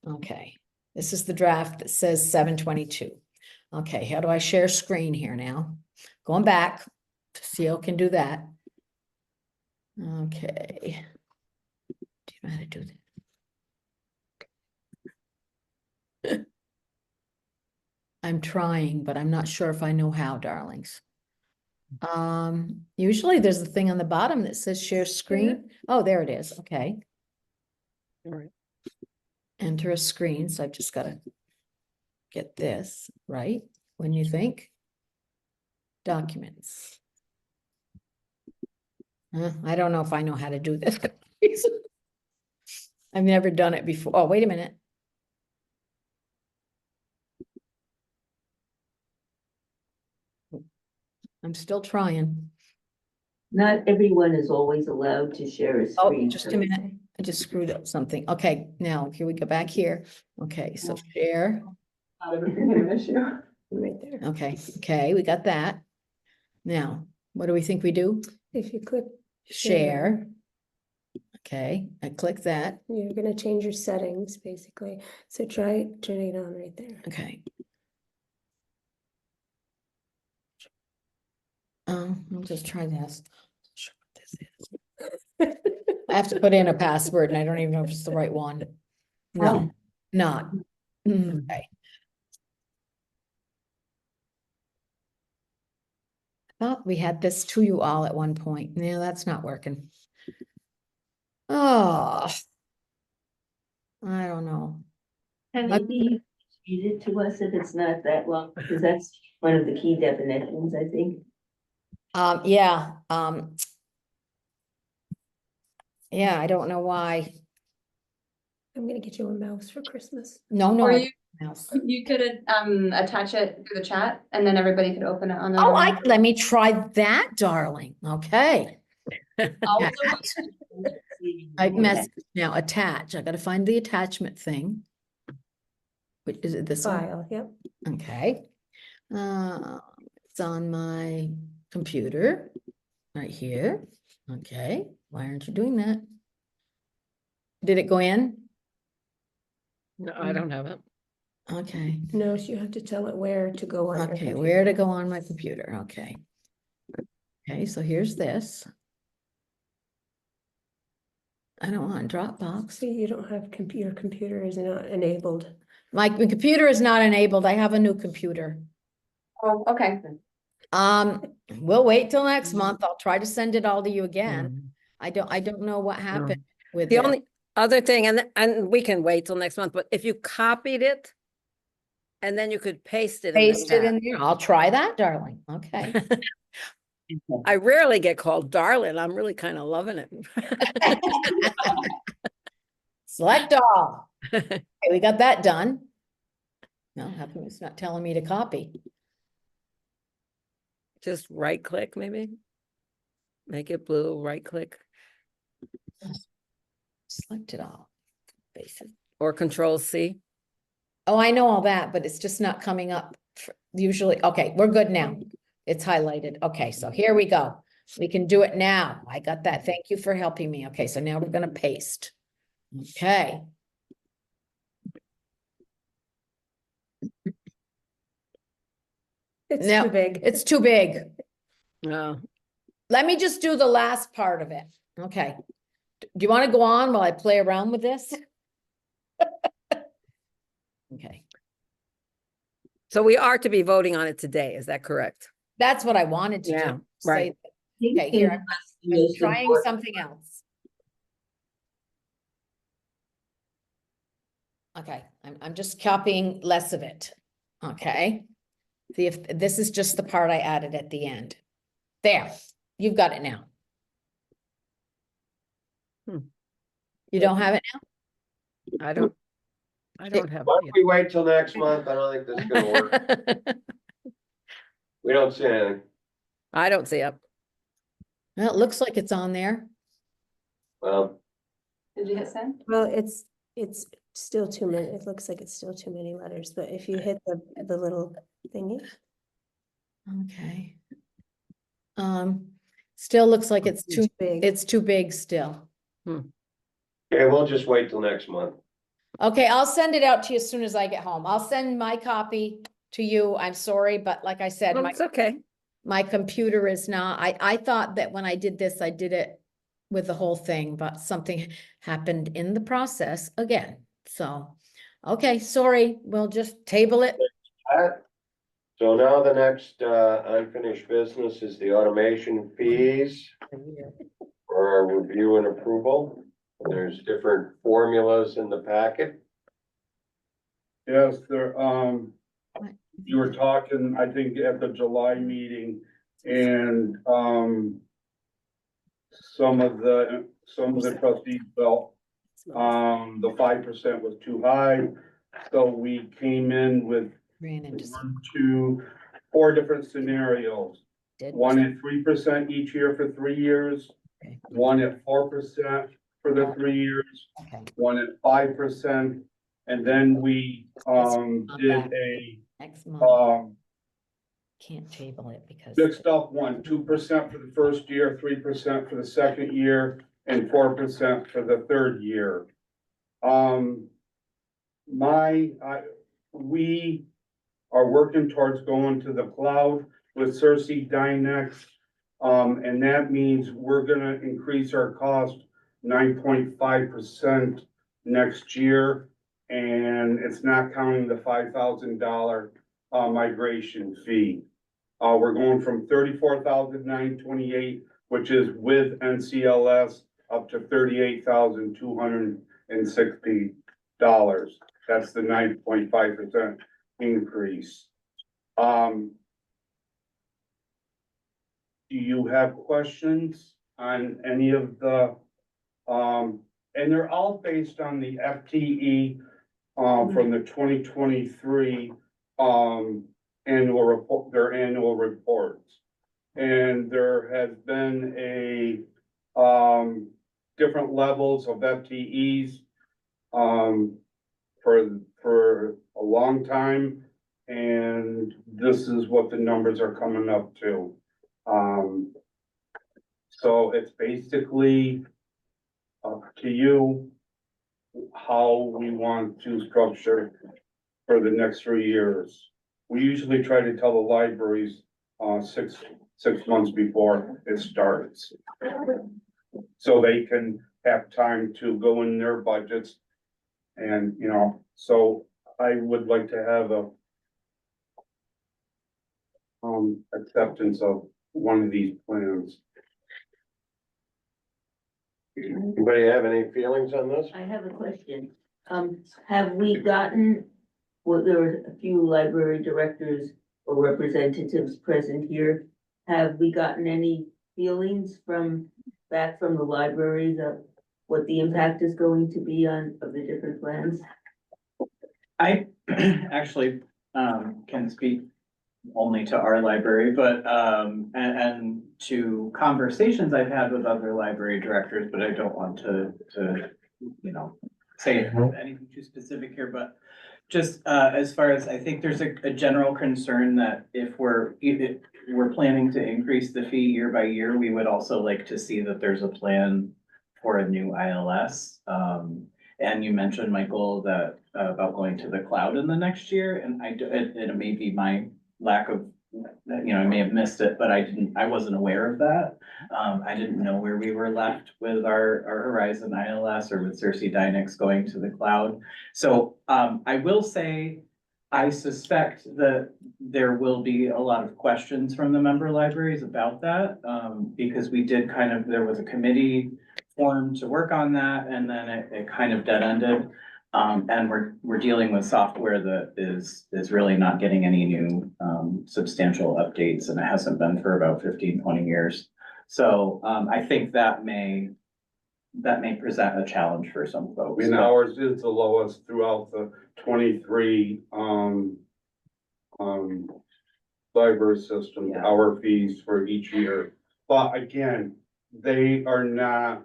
Okay, this is the draft that says 7/22. Okay, how do I share screen here now? Going back to see how I can do that. Okay. Do you know how to do that? I'm trying, but I'm not sure if I know how, darlings. Usually there's a thing on the bottom that says share screen. Oh, there it is. Okay. All right. Enter a screen. So I've just got to get this right. When you think documents. I don't know if I know how to do this. I've never done it before. Oh, wait a minute. I'm still trying. Not everyone is always allowed to share a Oh, screen. just a minute. I just screwed up something. Okay, now here we go back here. Okay, so share. Not everything an issue. Right there. Okay, we got that. Now, what do we think we do? If you click Share. Okay, I click that. you're gonna change your settings, basically. So try turning it on right there. Okay. I'll just try this. Sure what this is. I have to put in a password and I don't even know if it's the right one. No, not. Okay. I thought we had this to you all at one point. No, that's not working. Oh. I don't know. And maybe read it to us if it's not that long, because that's one of the key definitions, I think. Yeah, yeah, I don't know why. I'm gonna get you a mouse for Christmas. No, Or I you, you could attach it through the chat and then everybody could open it on their Oh, own. let me try that, darling. Okay. Also, I messed now attach. I gotta find the attachment thing. Which is it this one? File, yep. Okay. It's on my computer right here. Okay. Why aren't you doing that? Did it go in? No, I don't have it. Okay. No, so you have to tell it where to go on. your Okay, computer. where to go on my computer? Okay. Okay, so here's this. I don't want Dropbox. See, you don't have your computer is not enabled. My computer is not enabled. I have a new computer. oh, okay. We'll wait till next month. I'll try to send it all to you again. I don't know what happened. with The their- only other thing, and we can wait till next month, but if you copied it and then you could paste it in the Paste it in chat. there. I'll try that, darling. Okay. I rarely get called darling. I'm really kind of loving it. Select all. Okay, we got that done. No, how come it's not telling me to copy? Just right click maybe. Make it blue, right click, Select it all. basis, or control C. Oh, I know all that, but it's just not coming up usually. Okay, we're good now. It's highlighted. Okay, so here we go. We can do it now. I got that. Thank you for helping me. Okay, so now we're gonna paste. Okay. It's Now, too big. it's too big. No, Let me just do the last part of it. Okay. Do you want to go on while I play around with this? Okay, so we are to be voting on it today. Is that correct? that's what I wanted to Yeah, do. right. Say, okay, here, I'm trying something else. Okay, I'm just copying less of it. Okay. See if this is just the part I added at the end. There, you've got it now. Hmm. You don't have it I don't have. Why don't we wait till next month? I don't think this is gonna work. We don't see anything. I don't see it. now? Well, it looks like it's on there. Well, Did you hit send? Well, it's still too many, it looks like it's still too many letters, but if you hit the little thingy. Okay. Still looks like it's too, big. it's too big still. okay, we'll just wait till next month. Okay, I'll send it out to you as soon as I get home. I'll send my copy to you. I'm sorry, but like I said, Well, my, it's okay. my computer is not, I thought that when I did this, I did it with the whole thing, but something happened in the process again. So, okay, sorry, we'll just table it. So now the next unfinished business is the automation fees for our review and approval. There's different formulas in the packet. Yes, there, you were talking, I think, at the July meeting, and, some of the trustees felt, the 5% was too high. So we came in with Ran into some. 4 different scenarios. Did- One at 3% each year for 3 years, Okay. one at 4% for the 3 years, Okay, one at 5%. And then we, did a, next month, can't table it because. mixed up one, 2% for the first year, 3% for the second year, and 4% for the third year. We are working towards going to the cloud with Cersei Dynex. And that means we're gonna increase our cost 9.5% next year. And it's not counting the $5,000 migration fee. We're going from $34,928, which is with NCLS, up to $38,260. That's the 9.5% increase. Do you have questions on any of the, and they're all based on the FTE from the 2023 annual report, their annual reports. And there has been a different levels of FTEs for a long time, and this is what the numbers are coming up to. So it's basically up to you how we want to structure for the next 3 years. We usually try to tell the libraries, 6 months before it starts. So they can have time to go in their budgets. And, you know, so I would like to have a acceptance of one of these plans. Anybody have any feelings on this? I have a question. Have we gotten, well, there were a few library directors or representatives present here. Have we gotten any feelings back from the libraries of what the impact is going to be of the different plans? I actually, can speak only to our library, but, and to conversations I've had with other library directors, but I don't want to, you know, say anything too specific here, but just, as far as, I think there's a general concern that if we're planning to increase the fee year by year, we would also like to see that there's a plan for a new ILS. And you mentioned, Michael, that about going to the cloud in the next year, and it may be my lack of, you know, I may have missed it, but I wasn't aware of that. I didn't know where we were left with our Horizon ILS or with Cersei Dynex going to the cloud. So, I will say, I suspect that there will be a lot of questions from the member libraries about that, because we did there was a committee formed to work on that, and then it kind of dead ended. And we're dealing with software that is really not getting any new, substantial updates, and it hasn't been for about 15, 20 years. So, I think that may present a challenge for some I folks. mean, ours is the lowest throughout the 23, library system, Yeah. our fees for each year. But again, they are not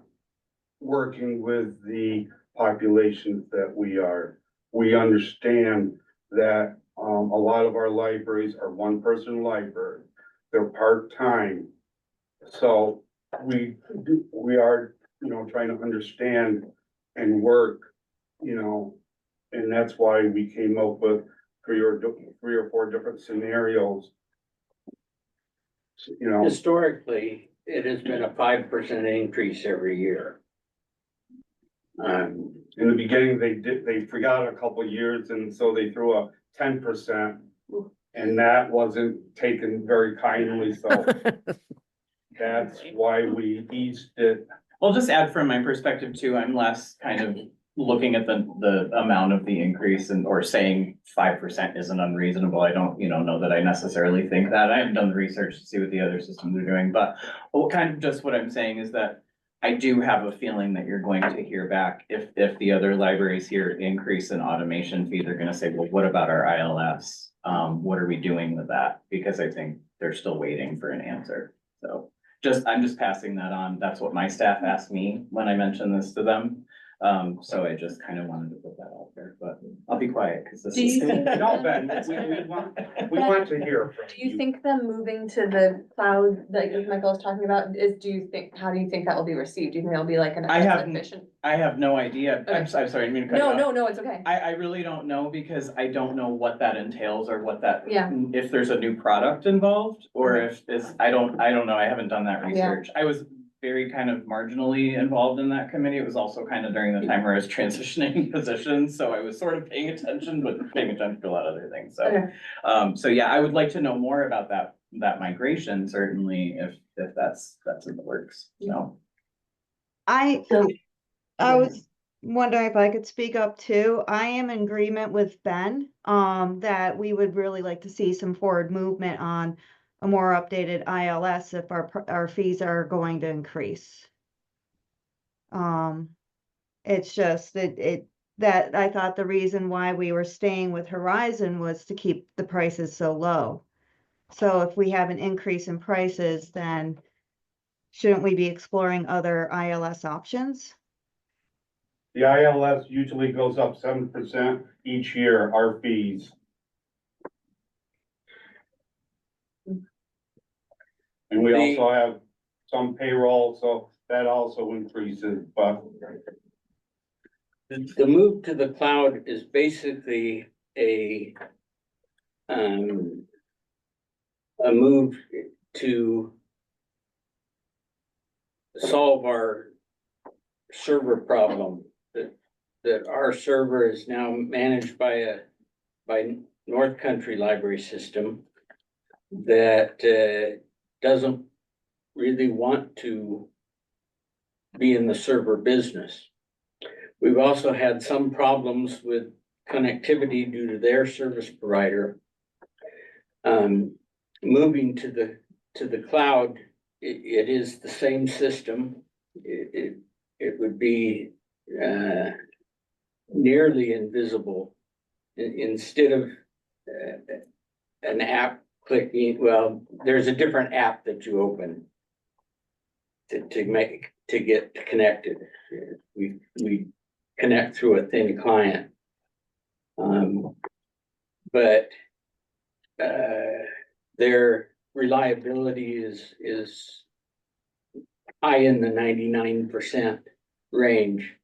working with the populations that we are. We understand that, a lot of our libraries are one-person library. They're part-time. So we are, you know, trying to understand and work, you know, and that's why we came up with three or four different scenarios. You know, Historically, it has been a 5% increase every year. in the beginning, they forgot a couple of years, and so they threw a 10%. And that wasn't taken very kindly, so that's why we eased it. I'll just add from my perspective too, I'm less kind of looking at the amount of the increase or saying 5% isn't unreasonable. I don't, know that I necessarily think that. I haven't done the research to see what the other systems are doing, but what I'm saying is that I do have a feeling that you're going to hear back if the other libraries here increase in automation fee, they're gonna say, well, what about our ILS? What are we doing with that? Because I think they're still waiting for an answer. So I'm just passing that on. That's what my staff asked me when I mentioned this to them. So I just kind of wanted to put that out there, but I'll be quiet because this Do you is. think- No, Ben, we want to hear from Do you think them moving to the cloud, like Michael was talking about, how do you think that will be received? Do you think that'll be like an I haven't- efficient? I have no idea. I'm sorry, I didn't mean to cut you off. No, it's okay. I really don't know because I don't know what that entails or what that. Yeah. If there's a new product involved or if I don't know. I haven't done that Yeah. research. I was very kind of marginally involved in that committee. It was also kind of during the time where I was transitioning positions, so I was sort of paying attention, but paying attention to a lot of other things, so. Okay. So yeah, I would like to know more about that migration, certainly, if that's in the works, so. I was wondering if I could speak up too. I am in agreement with Ben, that we would really like to see some forward movement on a more updated ILS if our fees are going to increase. It's just that I thought the reason why we were staying with Horizon was to keep the prices so low. So if we have an increase in prices, then shouldn't we be exploring other ILS options? The ILS usually goes up 7% each year, our fees. And we also have some payroll, so that also increases, but The move to the cloud is basically a move to solve our server problem, that our server is now managed by North Country Library System that doesn't really want to be in the server business. We've also had some problems with connectivity due to their service provider. Moving to the cloud, it is the same system. It would be nearly invisible. Instead of an app clicking, well, there's a different app that you open to get connected. We connect through a thin client. But their reliability is high in the 99% range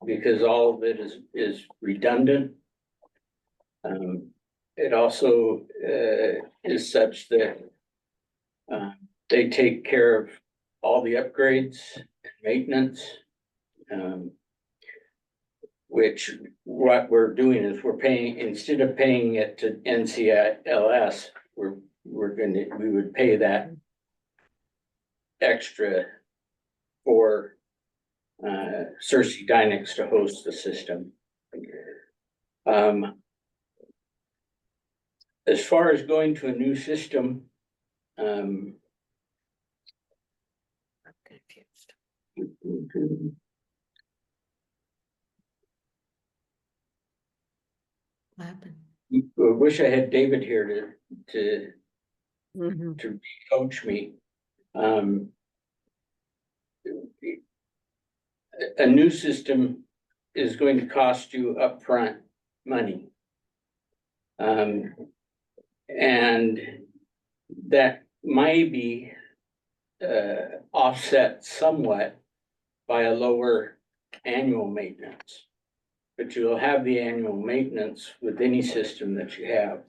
because all of it is redundant. It also is such that they take care of all the upgrades and maintenance. Which what we're doing is we're paying, instead of paying it to NCLS, we would pay that extra for Cersei Dynex to host the system. As far as going to a new system, I'm confused. What happened? I wish I had David here to Mhm. coach me. A new system is going to cost you upfront money. And that may be offset somewhat by a lower annual maintenance. But you'll have the annual maintenance with any system that you have.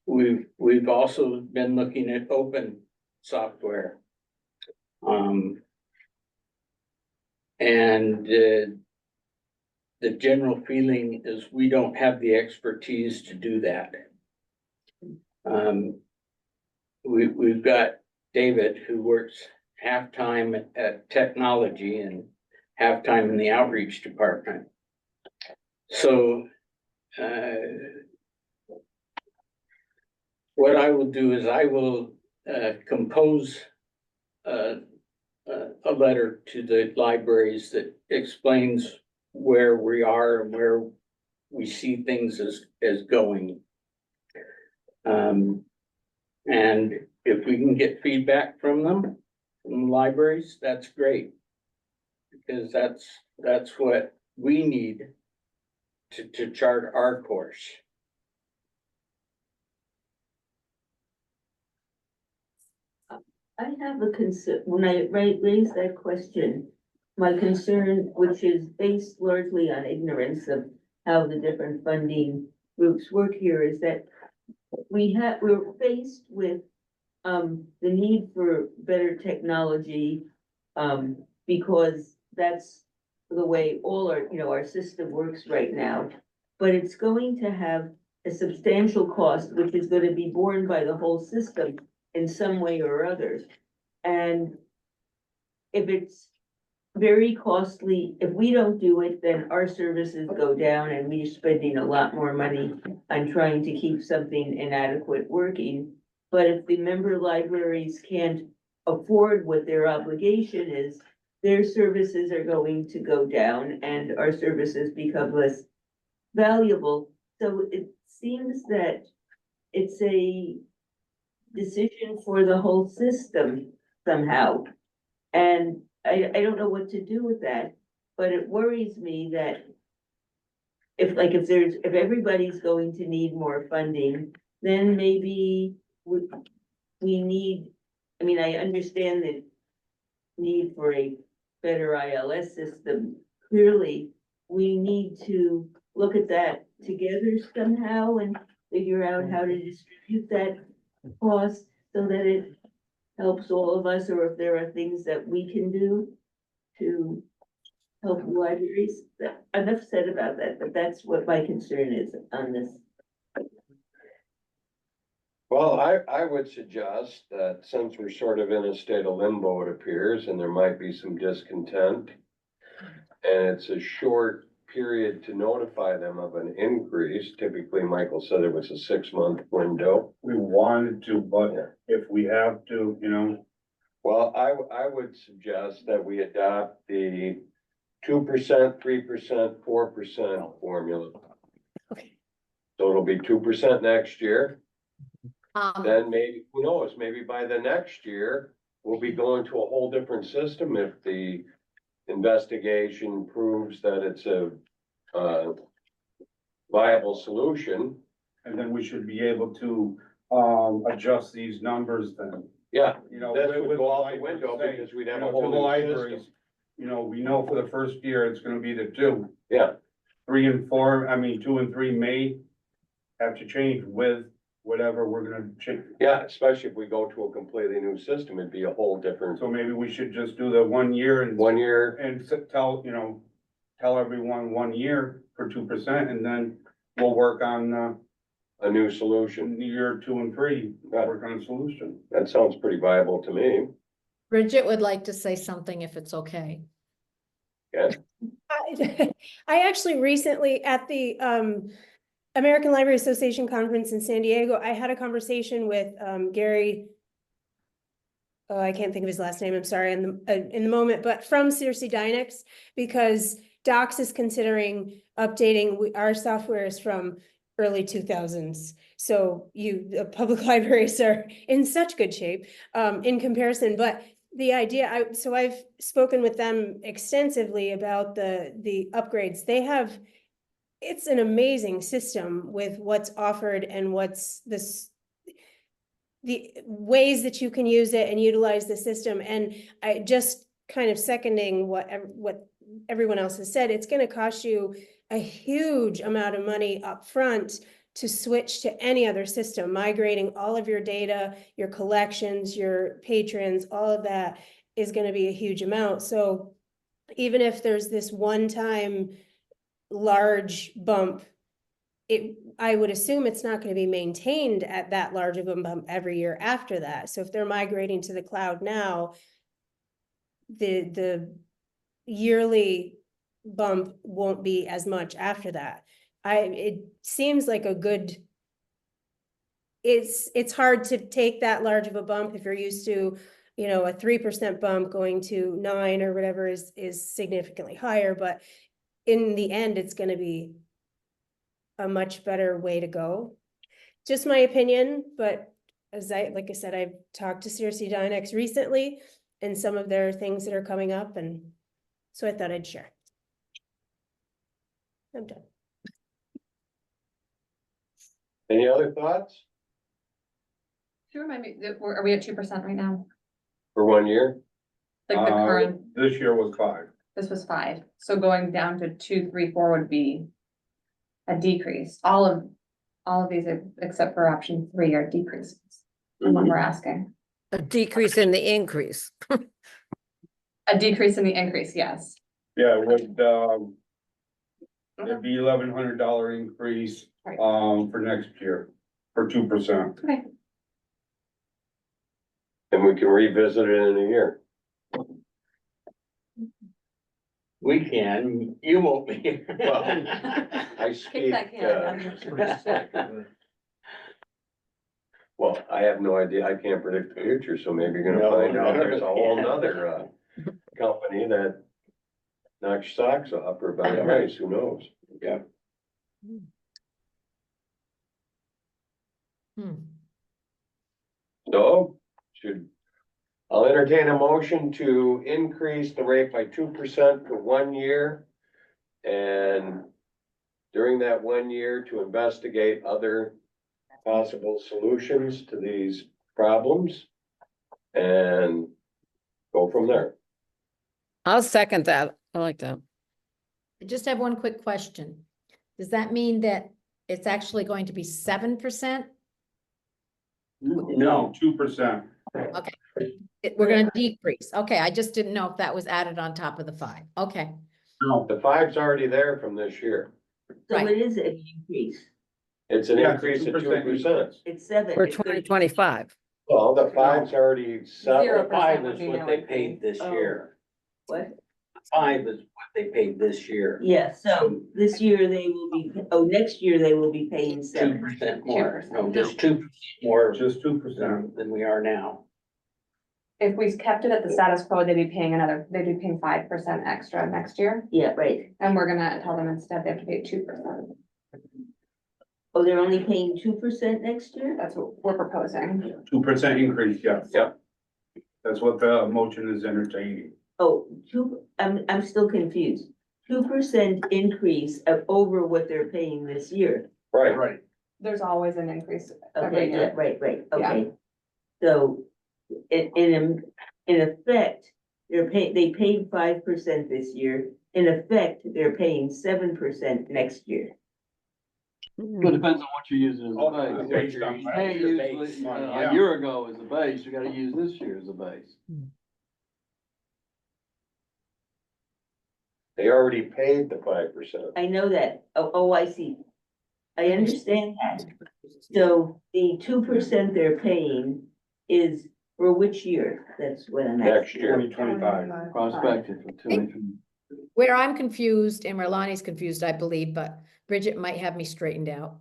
We've also been looking at open software. And the general feeling is we don't have the expertise to do that. We've got David who works half-time at technology and half-time in the outreach department. So what I will do is I will compose a letter to the libraries that explains where we are and where we see things as going. And if we can get feedback from them, from the libraries, that's great. Because that's what we need to chart our course. I have a concern, when I raised that question, my concern, which is based largely on ignorance of how the different funding groups work here, is that we're faced with the need for better technology, because that's the way all our system works right now. But it's going to have a substantial cost, which is going to be borne by the whole system in some way or other. And if it's very costly, if we don't do it, then our services go down and we're spending a lot more money on trying to keep something inadequate working. But if the member libraries can't afford what their obligation is, their services are going to go down and our services become less valuable. So it seems that it's a decision for the whole system somehow. And I don't know what to do with that, but it worries me that if everybody's going to need more funding, then maybe we need, I mean, I understand the need for a better ILS system. Clearly, we need to look at that together somehow and figure out how to distribute that cost so that it helps all of us, or if there are things that we can do to help libraries. Enough said about that, but that's what my concern is on this. Well, I would suggest that since we're sort of in a state of limbo, it appears, and there might be some discontent. And it's a short period to notify them of an increase. Typically, Michael said it was a 6-month window. We wanted to, but if we have to, Well, I would suggest that we adopt the 2%, 3%, 4% formula. Okay. So it'll be 2% next year. Um, Then maybe, who knows, maybe by the next year, we'll be going to a whole different system if the investigation proves that it's a viable solution. and then we should be able to, adjust these numbers then. Yeah, This this would go out the window because we'd have a whole new system. We know for the first year, it's gonna be the 2. Yeah, 3 and 4, 2 and 3 may have to change with whatever we're gonna change. yeah, especially if we go to a completely new system, it'd be a whole different, So maybe we should just do the 1 year and. 1 year. And tell everyone 1 year for 2%, and then we'll work on, A new solution. year 2 and 3, Right. work on a solution. That sounds pretty viable to me. Bridget would like to say something if it's okay. I actually recently at the American Library Association conference in San Diego, I had a conversation with Gary. Oh, I can't think of his last name, I'm sorry, in the moment, but from CRC Dynex, because Docs is considering updating, our software is from early 2000s. So the public libraries are in such good shape in comparison, but the idea, I've spoken with them extensively about the upgrades. They have, it's an amazing system with what's offered and what's the ways that you can use it and utilize the system. And I just kind of seconding what everyone else has said, it's going to cost you a huge amount of money up front to switch to any other system, migrating all of your data, your collections, your patrons, all of that is going to be a huge amount. So even if there's this one-time large bump, I would assume it's not going to be maintained at that large of a bump every year after that. So if they're migrating to the cloud now, the yearly bump won't be as much after that. It seems like a good, it's hard to take that large of a bump if you're used to, a 3% bump going to 9 or whatever is significantly higher, but in the end, it's going to be a much better way to go. Just my opinion, but like I said, I've talked to CRC Dynex recently and some of their things that are coming up, and so I thought I'd share. I'm done. Any other thoughts Can you remind me, are we at 2% right now? for 1 year? Like the current, This year was 5. this was 5, so going down to 2, 3, 4 would be a decrease. All of these, except for option 3, are decreases. The one we're asking. A decrease in the increase. A decrease in the increase, yes. Yeah, it would, it'd be $1,100 increase, Right. for next year, for 2%. Okay. And we can revisit it in a year. We can, you won't be. Well, I speak, that can. well, I have no idea. I can't predict the future, so maybe you're gonna No, find out no, there's a whole yeah. nother, company that knocks socks off or about price, who knows? Yeah. So, I'll entertain a motion to increase the rate by 2% for 1 year. And during that 1 year to investigate other possible solutions to these problems. And go from there. I'll second that. I like that. I just have one quick question. Does that mean that it's actually going to be 7%? No, 2%. We're gonna decrease. Okay, I just didn't know if that was added on top of the 5. Okay, No, The 5's already there from this year. So Right. it is an increase. It's an Yeah, increase of 2% 2%. It's seven. For it's gonna be- 2025. Well, the five's already set. 0% Five would is be what no they increase. paid this Oh. year. What? 5 is what they paid this year. Yeah, so this year they will be, next year they will be paying 7%. 2% more, 2%, no, just 2% more Just 2%. than we are now. If we kept it at the status quo, they'd be paying 5% extra next year, Yeah, right. and we're gonna tell them instead they have to pay 2%. Oh, they're only paying 2% next year? That's what we're proposing. 2% increase, yes. Yep. That's what the motion is entertaining. Oh, I'm still confused. 2% increase over what they're paying this year. Right, Right. There's always an increase every Okay, yeah, year. right, Yeah. okay. So, in effect, they paid 5% this year. In effect, they're paying 7% next year. Well, it depends on what you're using as Oh, a base. based on You last can't year's use base it, money, a yeah. year ago as a base, you gotta use this year as a base. they already paid the 5%. I know that. Oh, I see. I understand that. So the 2% they're paying is for which year? That's what I'm asking. Next year. 2025. Prospective for 23. Where I'm confused and where Lonnie's confused, I believe, but Bridget might have me straightened out.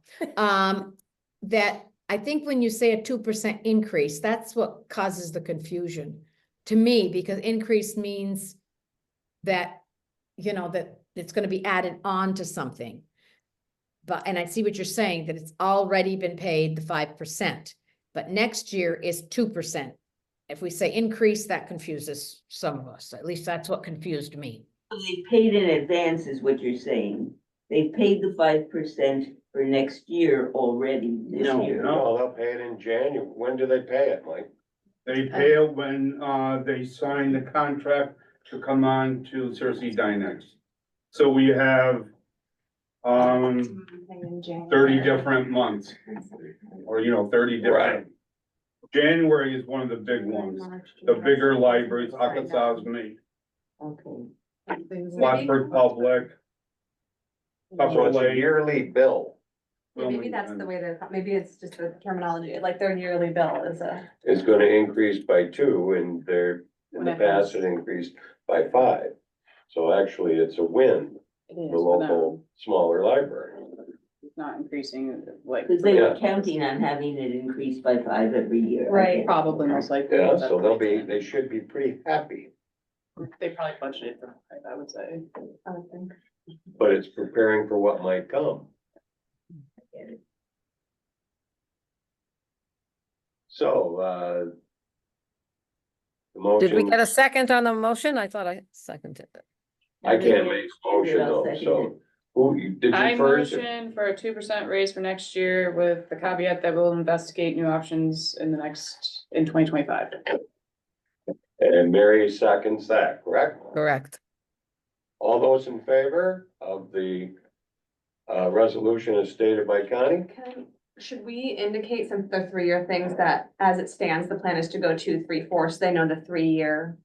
That I think when you say a 2% increase, that's what causes the confusion to me, because increase means that, you know, that it's gonna be added on to something. But, and I see what you're saying, that it's already been paid the 5%, but next year is 2%. If we say increase, that confuses some of us. At least that's what confused me. They paid in advance is what you're saying. They've paid the 5% for next year already this No, year. No, they'll pay it in January. When do they pay it, Mike? They pay it when, they sign the contract to come on to Cersei Dynex. So we have, 30 different months, or, 30 different. January is one of the big ones, the bigger libraries, Akasazmi, Okay. Watford Public. So it's a yearly bill Maybe that's the way maybe it's just the terminology, like their yearly bill is is gonna increase by 2 and in the past it increased by 5. So actually it's a win, the local smaller library. Not increasing like. Because they were Yeah. counting on having it increase by 5 every year. Right. Probably most likely. Yeah, so they should be pretty happy, They probably budgeted for, I would say. I would think. but it's preparing for what might come. So, the Did we motion, get a second on the motion? I thought I seconded it. I can't make a motion I'll though, second so, did I you first? motion for a 2% raise for next year with the caveat that we'll investigate new options in 2025. And Mary seconds that, correct? Correct. All those in favor of the resolution as stated by Connie? Should we indicate some the 3-year things that, as it stands, the plan is to go 2, 3, 4, so they know the 3-year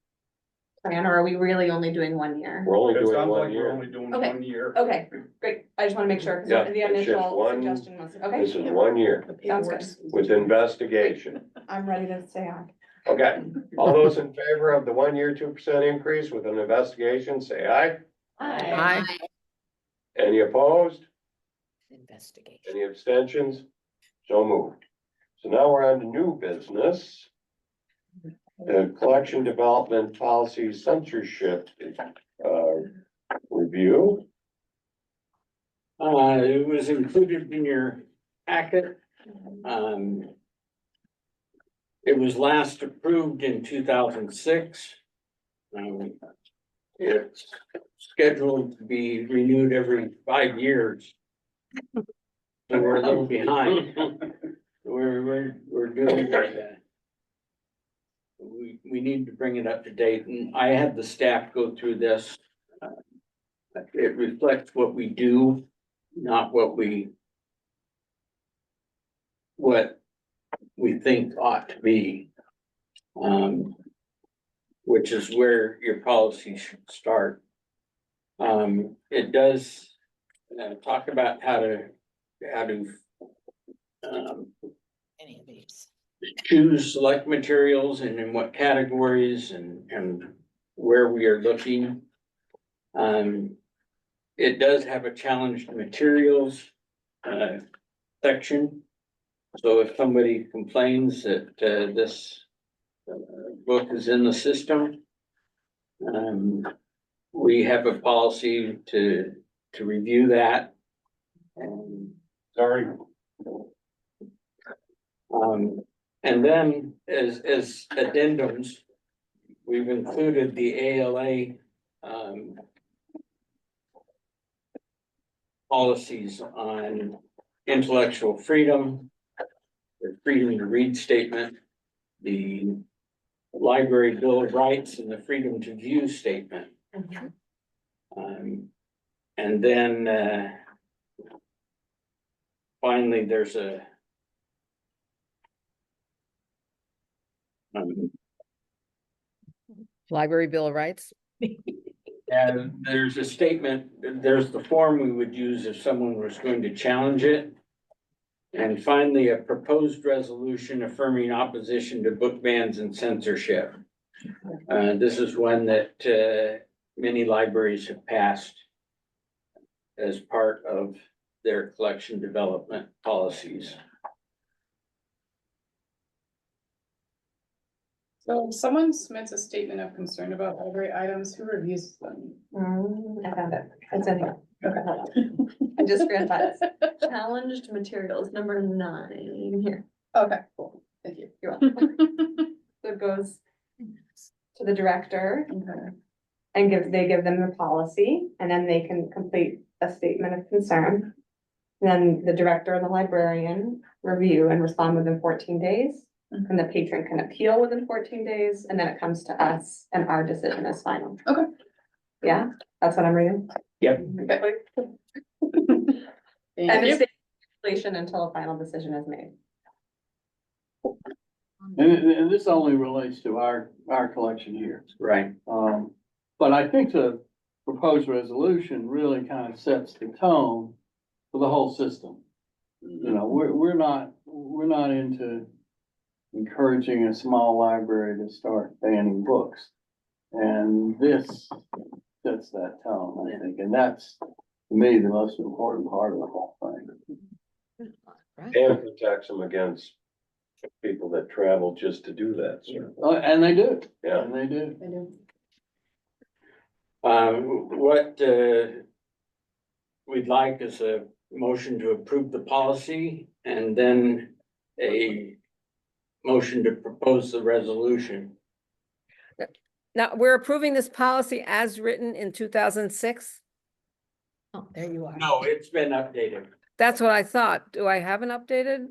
plan, or are we really only doing 1 year? We're only It doing sounds 1 like we're year. only doing Okay. 1 year. Okay, great. I just wanna make sure, Yeah, because the it's just initial one- suggestion was, This okay, is 1 year sounds good. with investigation. I'm ready to stay on. Okay, all those in favor of the 1 year, 2% increase with an investigation, say aye. Aye. Any opposed? Investigation. Any abstentions? So moved. So now we're on to new business. The collection development policy censorship, review. It was included in your packet. It was last approved in 2006. It's scheduled to be renewed every 5 years. So we're a little behind. We're doing that. We need to bring it up to date, and I had the staff go through this. It reflects what we do, not what we think ought to be. Which is where your policy should start. It does talk about how to Any of these. choose select materials and in what categories and where we are looking. It does have a challenged materials section. So if somebody complains that this book is in the system, we have a policy to review that. Sorry. And then as addendums, we've included the ALA policies on intellectual freedom, the freedom to read statement, the library bill of rights, and the freedom to view statement. And then finally, there's a Library Bill of Rights. and there's a statement, there's the form we would use if someone was going to challenge it. And finally, a proposed resolution affirming opposition to book bans and censorship. This is one that many libraries have passed as part of their collection development policies. So if someone submits a statement of concern about library items, who reviews them? I found it. It's in here. Okay. I just read that. Challenged materials, number 9 here. Okay, cool, thank you. You're welcome. So it goes to the director Okay. and they give them the policy, and then they can complete a statement of concern. Then the director and the librarian review and respond within 14 days. And the patron can appeal within 14 days, and then it comes to us and our decision is final. Okay. Yeah, that's what I'm reading. Yep. Okay. And Thank it's you. stipulation until a final decision is made. And this only relates to our collection here. Right. But I think the proposed resolution really kind of sets the tone for the whole system. You know, we're not into encouraging a small library to start banning books. And this sets that tone, I think, and that's, to me, the most important part of the whole thing. And protects them against people that travel just to do that, sir. And they do, Yeah. and they do. I do. What we'd like is a motion to approve the policy and then a motion to propose the resolution. Now, we're approving this policy as written in 2006. Oh, there you are. No, it's been updated. That's what I thought. Do I have an updated?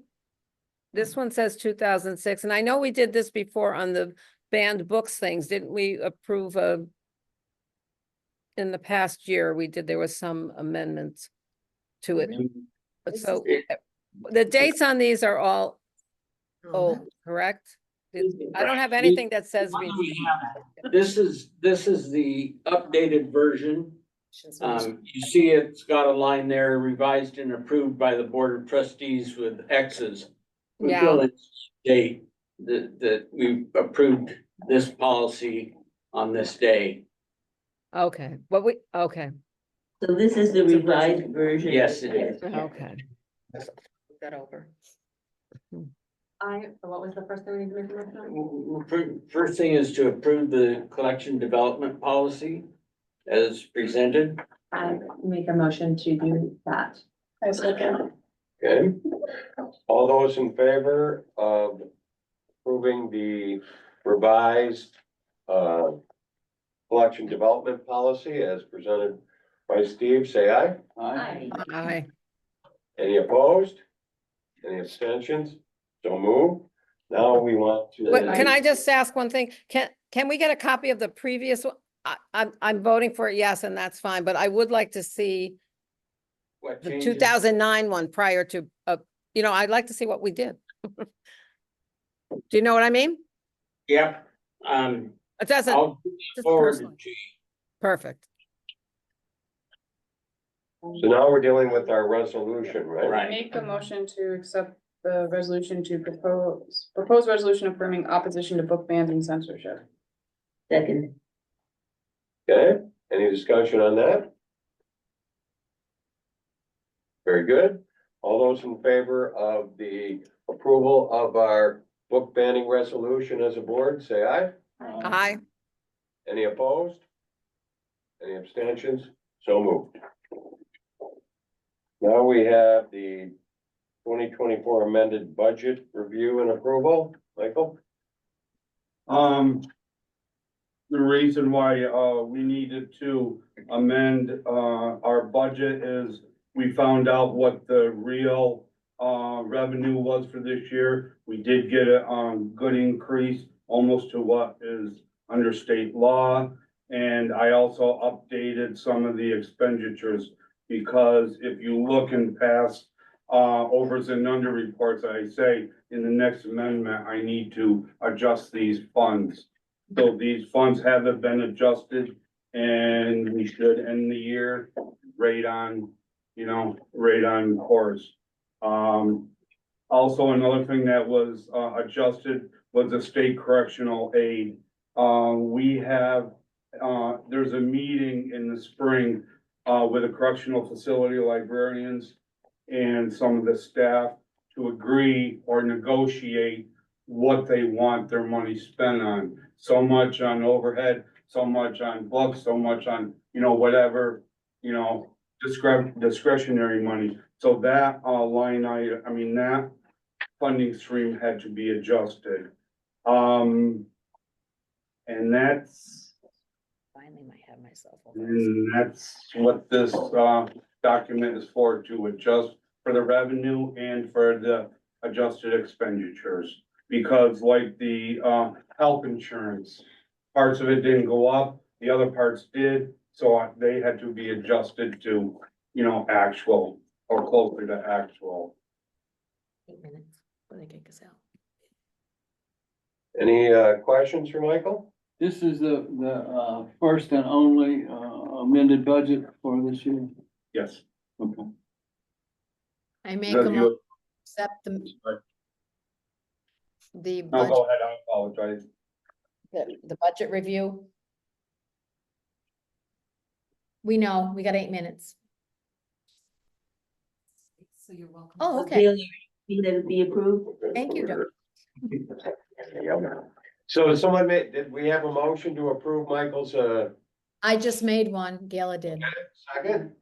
This one says 2006, and I know we did this before on the banned books things. Didn't we approve in the past year, there was some amendments to it. So the dates on these are all old, correct? I don't have anything that says. This is the updated version. You see it's got a line there, revised and approved by the Board of Trustees with X's. Yeah. Until its date that we approved this policy on this day. Okay, okay, So this is the revised version. Yes, it is. okay. Move that over. What was the first thing we need to make a motion on? First thing is to approve the collection development policy as presented. I make a motion to do that. I second. Okay. All those in favor of approving the revised collection development policy as presented by Steve, say aye. Aye. Any opposed? Any abstentions? So move. Now we want to. But can I just ask one thing? Can we get a copy of the previous one? I'm voting for it, yes, and that's fine, but I would like to see What the changes? 2009 one prior to, I'd like to see what we did. Do you know what I mean? Yep. It doesn't, I'll just forward personally. it to you. Perfect. So now we're dealing with our resolution, right? Right. Make a motion to accept the resolution to proposed resolution affirming opposition to book bans and censorship. Second, Okay, any discussion on that? Very good. All those in favor of the approval of our book banning resolution as a board, say aye. Aye. Any opposed? Any abstentions? So moved. Now we have the 2024 amended budget review and approval. Michael? The reason why, we needed to amend, our budget is we found out what the real, revenue was for this year. We did get a, good increase, almost to what is under state law. And I also updated some of the expenditures, because if you look in past, overs and under reports, I say in the next amendment, I need to adjust these funds. So these funds haven't been adjusted, and we should end the year right on, right on course. Also, another thing that was, adjusted was the state correctional aid. We have, there's a meeting in the spring, with the correctional facility librarians and some of the staff to agree or negotiate what they want their money spent on. So much on overhead, so much on books, so much on, whatever, discretionary money. So that, line item, that funding stream had to be adjusted. And that's, Finally might have myself. what this, document is for, to adjust for the revenue and for the adjusted expenditures. Because like the, health insurance, parts of it didn't go up, the other parts did, so they had to be adjusted to, actual or closer to actual. 8 minutes, before they kick us out. Any, questions for Michael? This is the first and only, amended budget for this year. Yes. Okay. I make Does them you- accept the No, budget, go ahead, I apologize. the budget review. We know, we got 8 minutes. So you're welcome. Oh, okay, really, that it be approved? thank you, Doug. So someone did we have a motion to approve Michael's, I just made one, Gala did. second?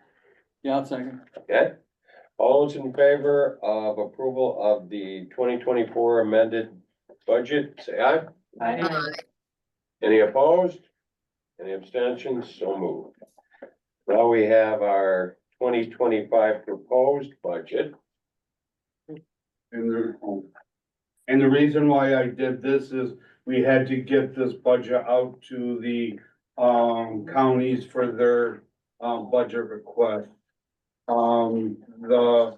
Yeah, I'll second. Okay. All those in favor of approval of the 2024 amended budget, say aye. Any opposed? Any abstentions? So moved. Now we have our 2025 proposed budget. And the reason why I did this is we had to get this budget out to the, counties for their, budget request. The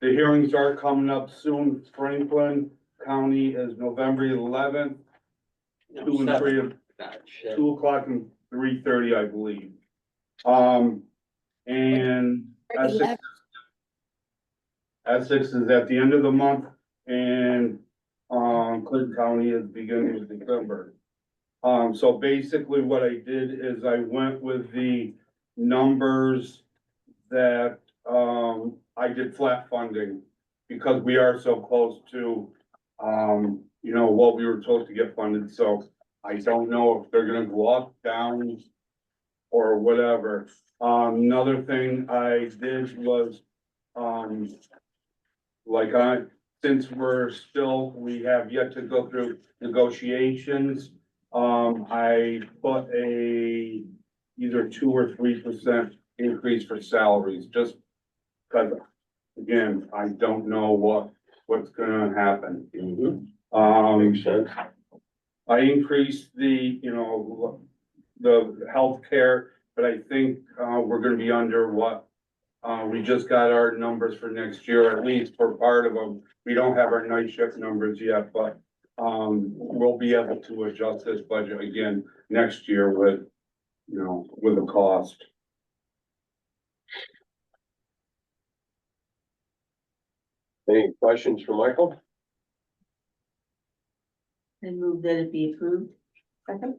hearings are coming up soon. Franklin County is November 11th, 2 and 3 of 2 o'clock and 3:30, I believe. And Essex is at the end of the month, and, Clinton County is beginning of December. So basically what I did is I went with the numbers that, I did flat funding, because we are so close to, what we were supposed to get funded, so I don't know if they're gonna go up, down, or whatever. Another thing I did was, since we have yet to go through negotiations, I put either 2 or 3% increase for salaries, just because, again, I don't know what's gonna happen. Makes sense. I increased the healthcare, but I think, we're gonna be under what, we just got our numbers for next year, at least for part of them. We don't have our night shift numbers yet, but, we'll be able to adjust this budget again next year with the cost. Any questions for Michael? I move that it be approved. Second?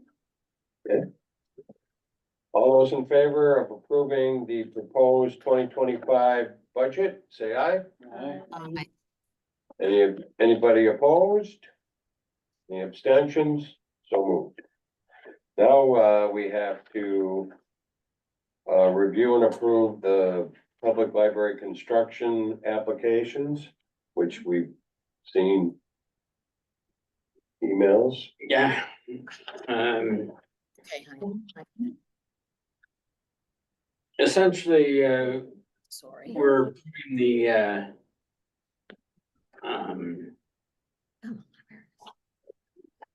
All those in favor of approving the proposed 2025 budget, say aye. Anybody opposed? Any abstentions? So moved. Now, we have to review and approve the public library construction applications, which we've seen emails. Yeah. Okay, honey. Essentially, Sorry. we're putting the, um,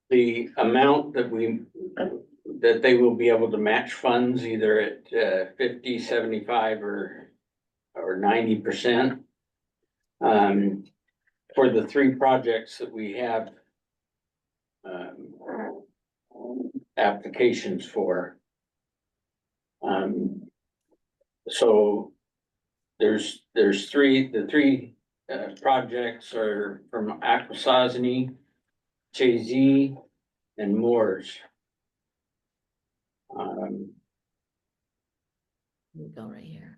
the amount that they will be able to match funds either at 50, 75 or 90%. For the 3 projects that we have applications for. So there's 3, the 3 projects are from Akwesasne, Jay-Z, and Moores. We go right here.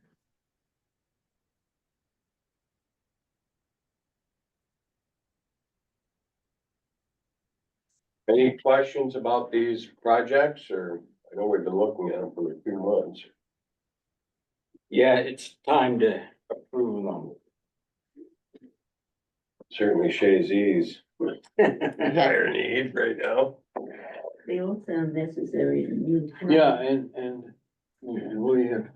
Any questions about these projects, or I know we've been looking at them for a few months. Yeah, it's time to approve them. Certainly Shazy's higher need right now. They all sound necessary to me. Yeah, and we have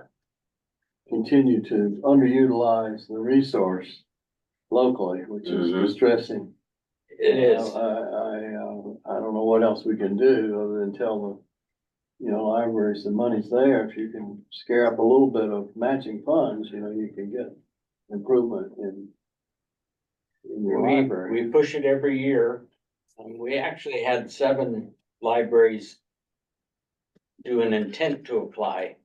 continued to underutilize the resource locally, which is Mhm. distressing. It is. I don't know what else we can do other than tell the, libraries the money's there. If you can scare up a little bit of matching funds, you can get improvement in your library. We push it every year. We actually had 7 libraries do an intent to apply,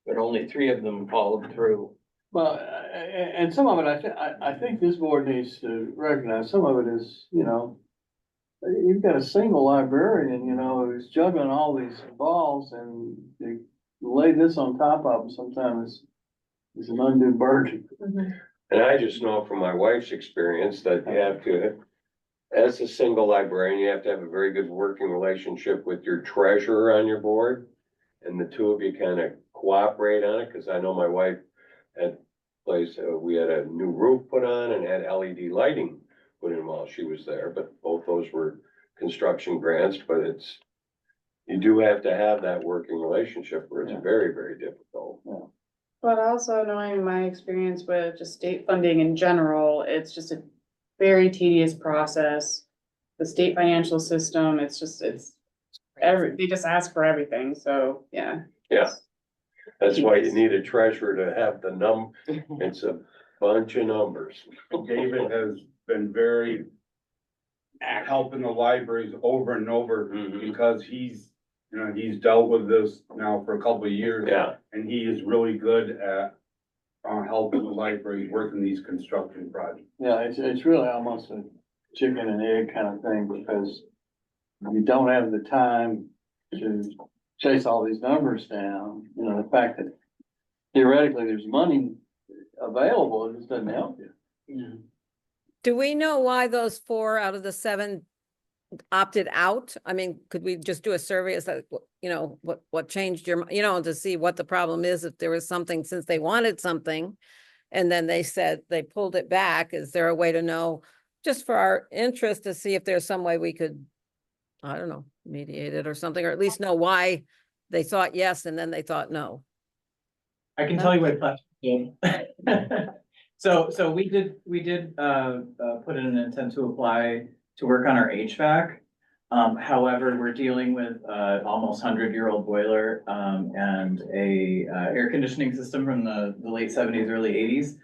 but only 3 of them followed through. Well, and some of it, I think this board needs to recognize, some of it is, you've got a single librarian, who's juggling all these balls, and they lay this on top of them sometimes is an undue burden. And I just know from my wife's experience that you have to, as a single librarian, you have to have a very good working relationship with your treasurer on your board. And the two of you kind of cooperate on it, because I know my wife had we had a new roof put on and had LED lighting put in while she was there, but both those were construction grants, but you do have to have that working relationship where it's very, very difficult. But also knowing my experience with just state funding in general, it's just a very tedious process. The state financial system, it's they just ask for everything, so, yeah. Yeah. That's why you need a treasurer to have it's a bunch of numbers. David has been very helping the libraries over and over because he's dealt with this now for a couple of years. Yeah. And he is really good at helping the libraries working these construction projects. Yeah, it's really almost a chicken and egg kind of thing, because you don't have the time to chase all these numbers down. The fact that theoretically there's money available, it just doesn't help you. Do we know why those 4 out of the 7 opted out? I mean, could we just do a survey as that, what changed your, to see what the problem is, if there was something, since they wanted something and then they said they pulled it back? Is there a way to know, just for our interest, to see if there's some way we could, I don't know, mediate it or something, or at least know why they thought yes and then they thought no? I can tell you what platform. So we did put in an intent to apply to work on our HVAC. However, we're dealing with almost 100-year-old boiler and a air conditioning system from the late 70s, early 80s.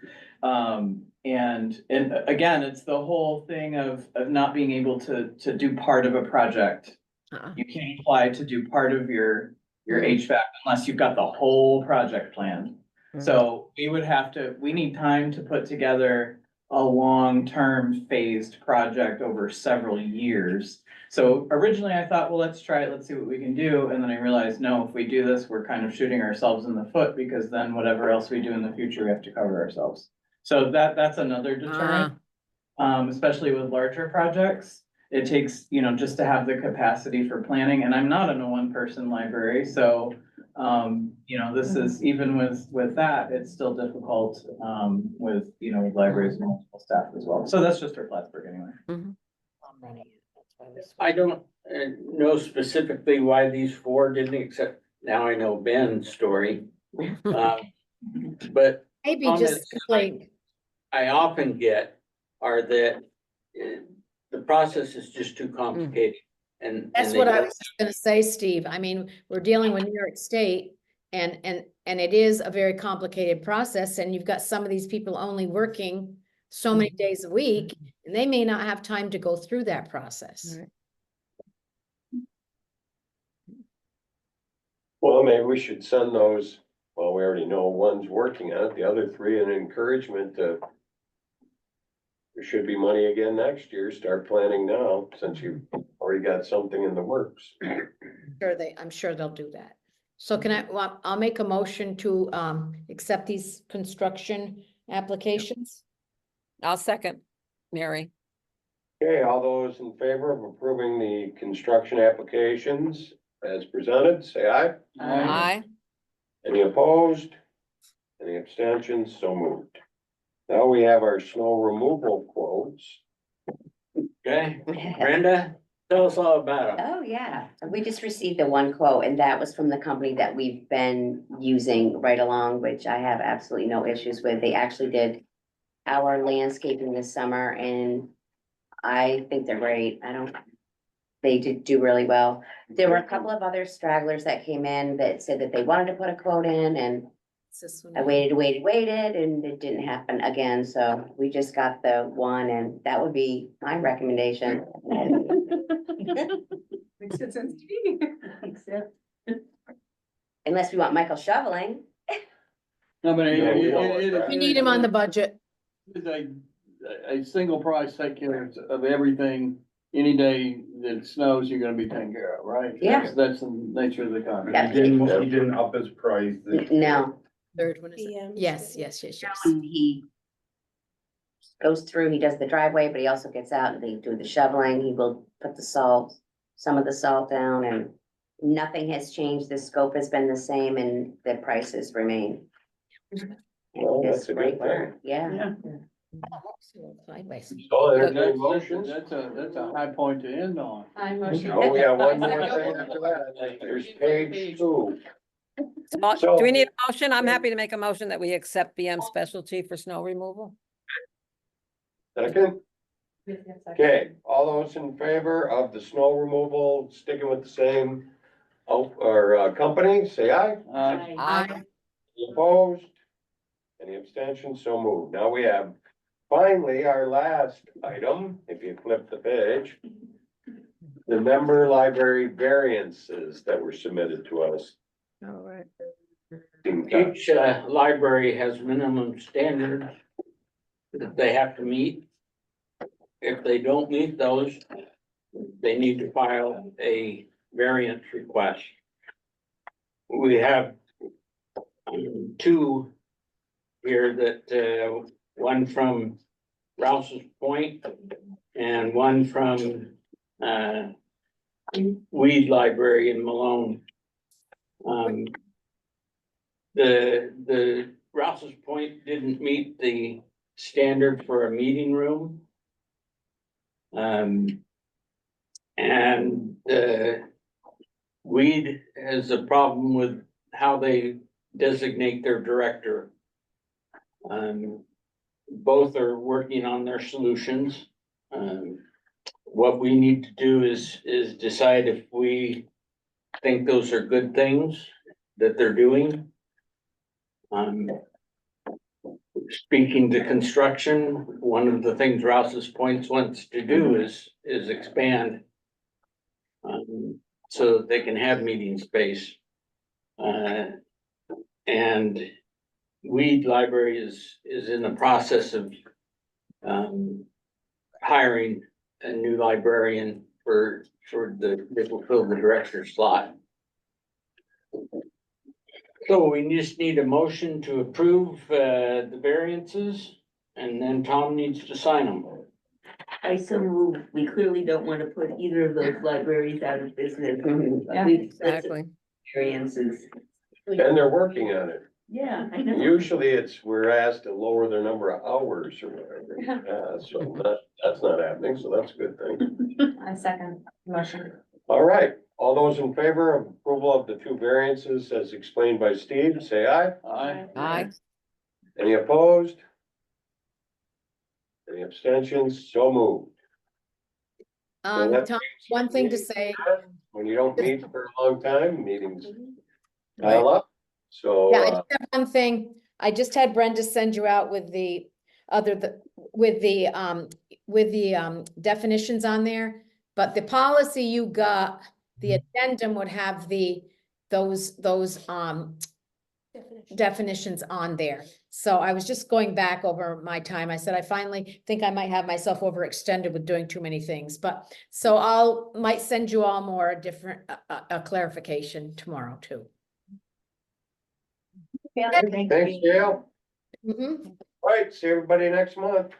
And again, it's the whole thing of not being able to do part of a project. You can't apply to do part of your HVAC unless you've got the whole project planned. So we need time to put together a long-term phased project over several years. So originally I thought, well, let's try it, let's see what we can do, and then I realized, no, if we do this, we're kind of shooting ourselves in the foot, because then whatever else we do in the future, we have to cover ourselves. So that's another deterrent, especially with larger projects. It takes, just to have the capacity for planning, and I'm not in a one-person library, so this is, even with that, it's still difficult, with libraries and multiple staff as well. So that's just for Plattsburgh anyway. I don't know specifically why these four didn't, except now I know Ben's story. But Maybe comments just simply, I often get are that the process is just too complicated. And that's they what I don't- was just gonna say, Steve. I mean, we're dealing with New York State and it is a very complicated process, and you've got some of these people only working so many days a week, and they may not have time to go through that process. Right. Well, maybe we should send those, well, we already know one's working on it, the other three an encouragement to. There should be money again next year, start planning now, since you've already got something in the works. I'm sure they'll do that. So I'll make a motion to accept these construction applications. I'll second, Mary. Okay, all those in favor of approving the construction applications as presented, say aye. Aye. Any opposed? Any abstentions? So moved. Now we have our snow removal quotes. Okay, Brenda, tell us all about them. Oh, yeah. We just received the one quote, and that was from the company that we've been using right along, which I have absolutely no issues with. They actually did our landscaping this summer, and I think they're great. They did do really well. There were a couple of other stragglers that came in that said that they wanted to put a quote in, and It's this one. I waited, and it didn't happen again, so we just got the one, and that would be my recommendation. Makes sense to me. Except, Unless we want Michael shoveling. No, but No, we don't want that. We need him on the budget. It's a single price take care of everything. Any day that it snows, you're gonna be taken care of, right? Yeah. That's the nature of the Yeah. contract. He didn't up his price. No, Third one is, PM. yes. he goes through, he does the driveway, but he also gets out and they do the shoveling. He will put the salt, some of the salt down, and nothing has changed. The scope has been the same and the prices remain. Well, It's that's a great good thing. work, yeah. Sideways. So entertain That's motions. that's a high point to end on. I motion. Oh, we have one more thing after that. There's page 2. So- Do we need a motion? I'm happy to make a motion that we accept BM Specialty for snow removal. Second, okay, all those in favor of the snow removal, sticking with the same company, say aye. Aye. Any opposed? Any abstentions? So moved. Now we have finally our last item, if you flip the page. The member library variances that were submitted to us. All right. Each library has minimum standards that they have to meet. If they don't meet those, they need to file a variance request. We have two here that, one from Rouse's Point and one from, Weed Library in Malone. The Rouse's Point didn't meet the standard for a meeting room. And Weed has a problem with how they designate their director. Both are working on their solutions. What we need to do is decide if we think those are good things that they're doing. Speaking to construction, one of the things Rouse's Points wants to do is expand. So that they can have meeting space. And Weed Library is in the process of hiring a new librarian for that will fill the director's slot. So we just need a motion to approve, the variances, and then Tom needs to sign them. I so move, we clearly don't want to put either of those libraries out of business. Yeah, We've split Exactly. Experiences. And they're working on it. Yeah, I know. Usually we're asked to lower the number of hours or whatever. So that's not happening, so that's a good thing. I second motion. All right, all those in favor of approval of the two variances as explained by Steve, say aye. Aye. Any opposed? Any abstentions? So moved. that Tom, one thing to say, When you don't meet for a long time, meetings pile up. So, yeah, I just have one thing, I just had Brenda send you out with the with the definitions on there. But the policy you got, the addendum would have those definitions on there. So I was just going back over my time. I said, I finally think I might have myself overextended with doing too many things, but so might send you all more different, a clarification tomorrow too. thanks, Gail. Mhm. Right, see everybody next month.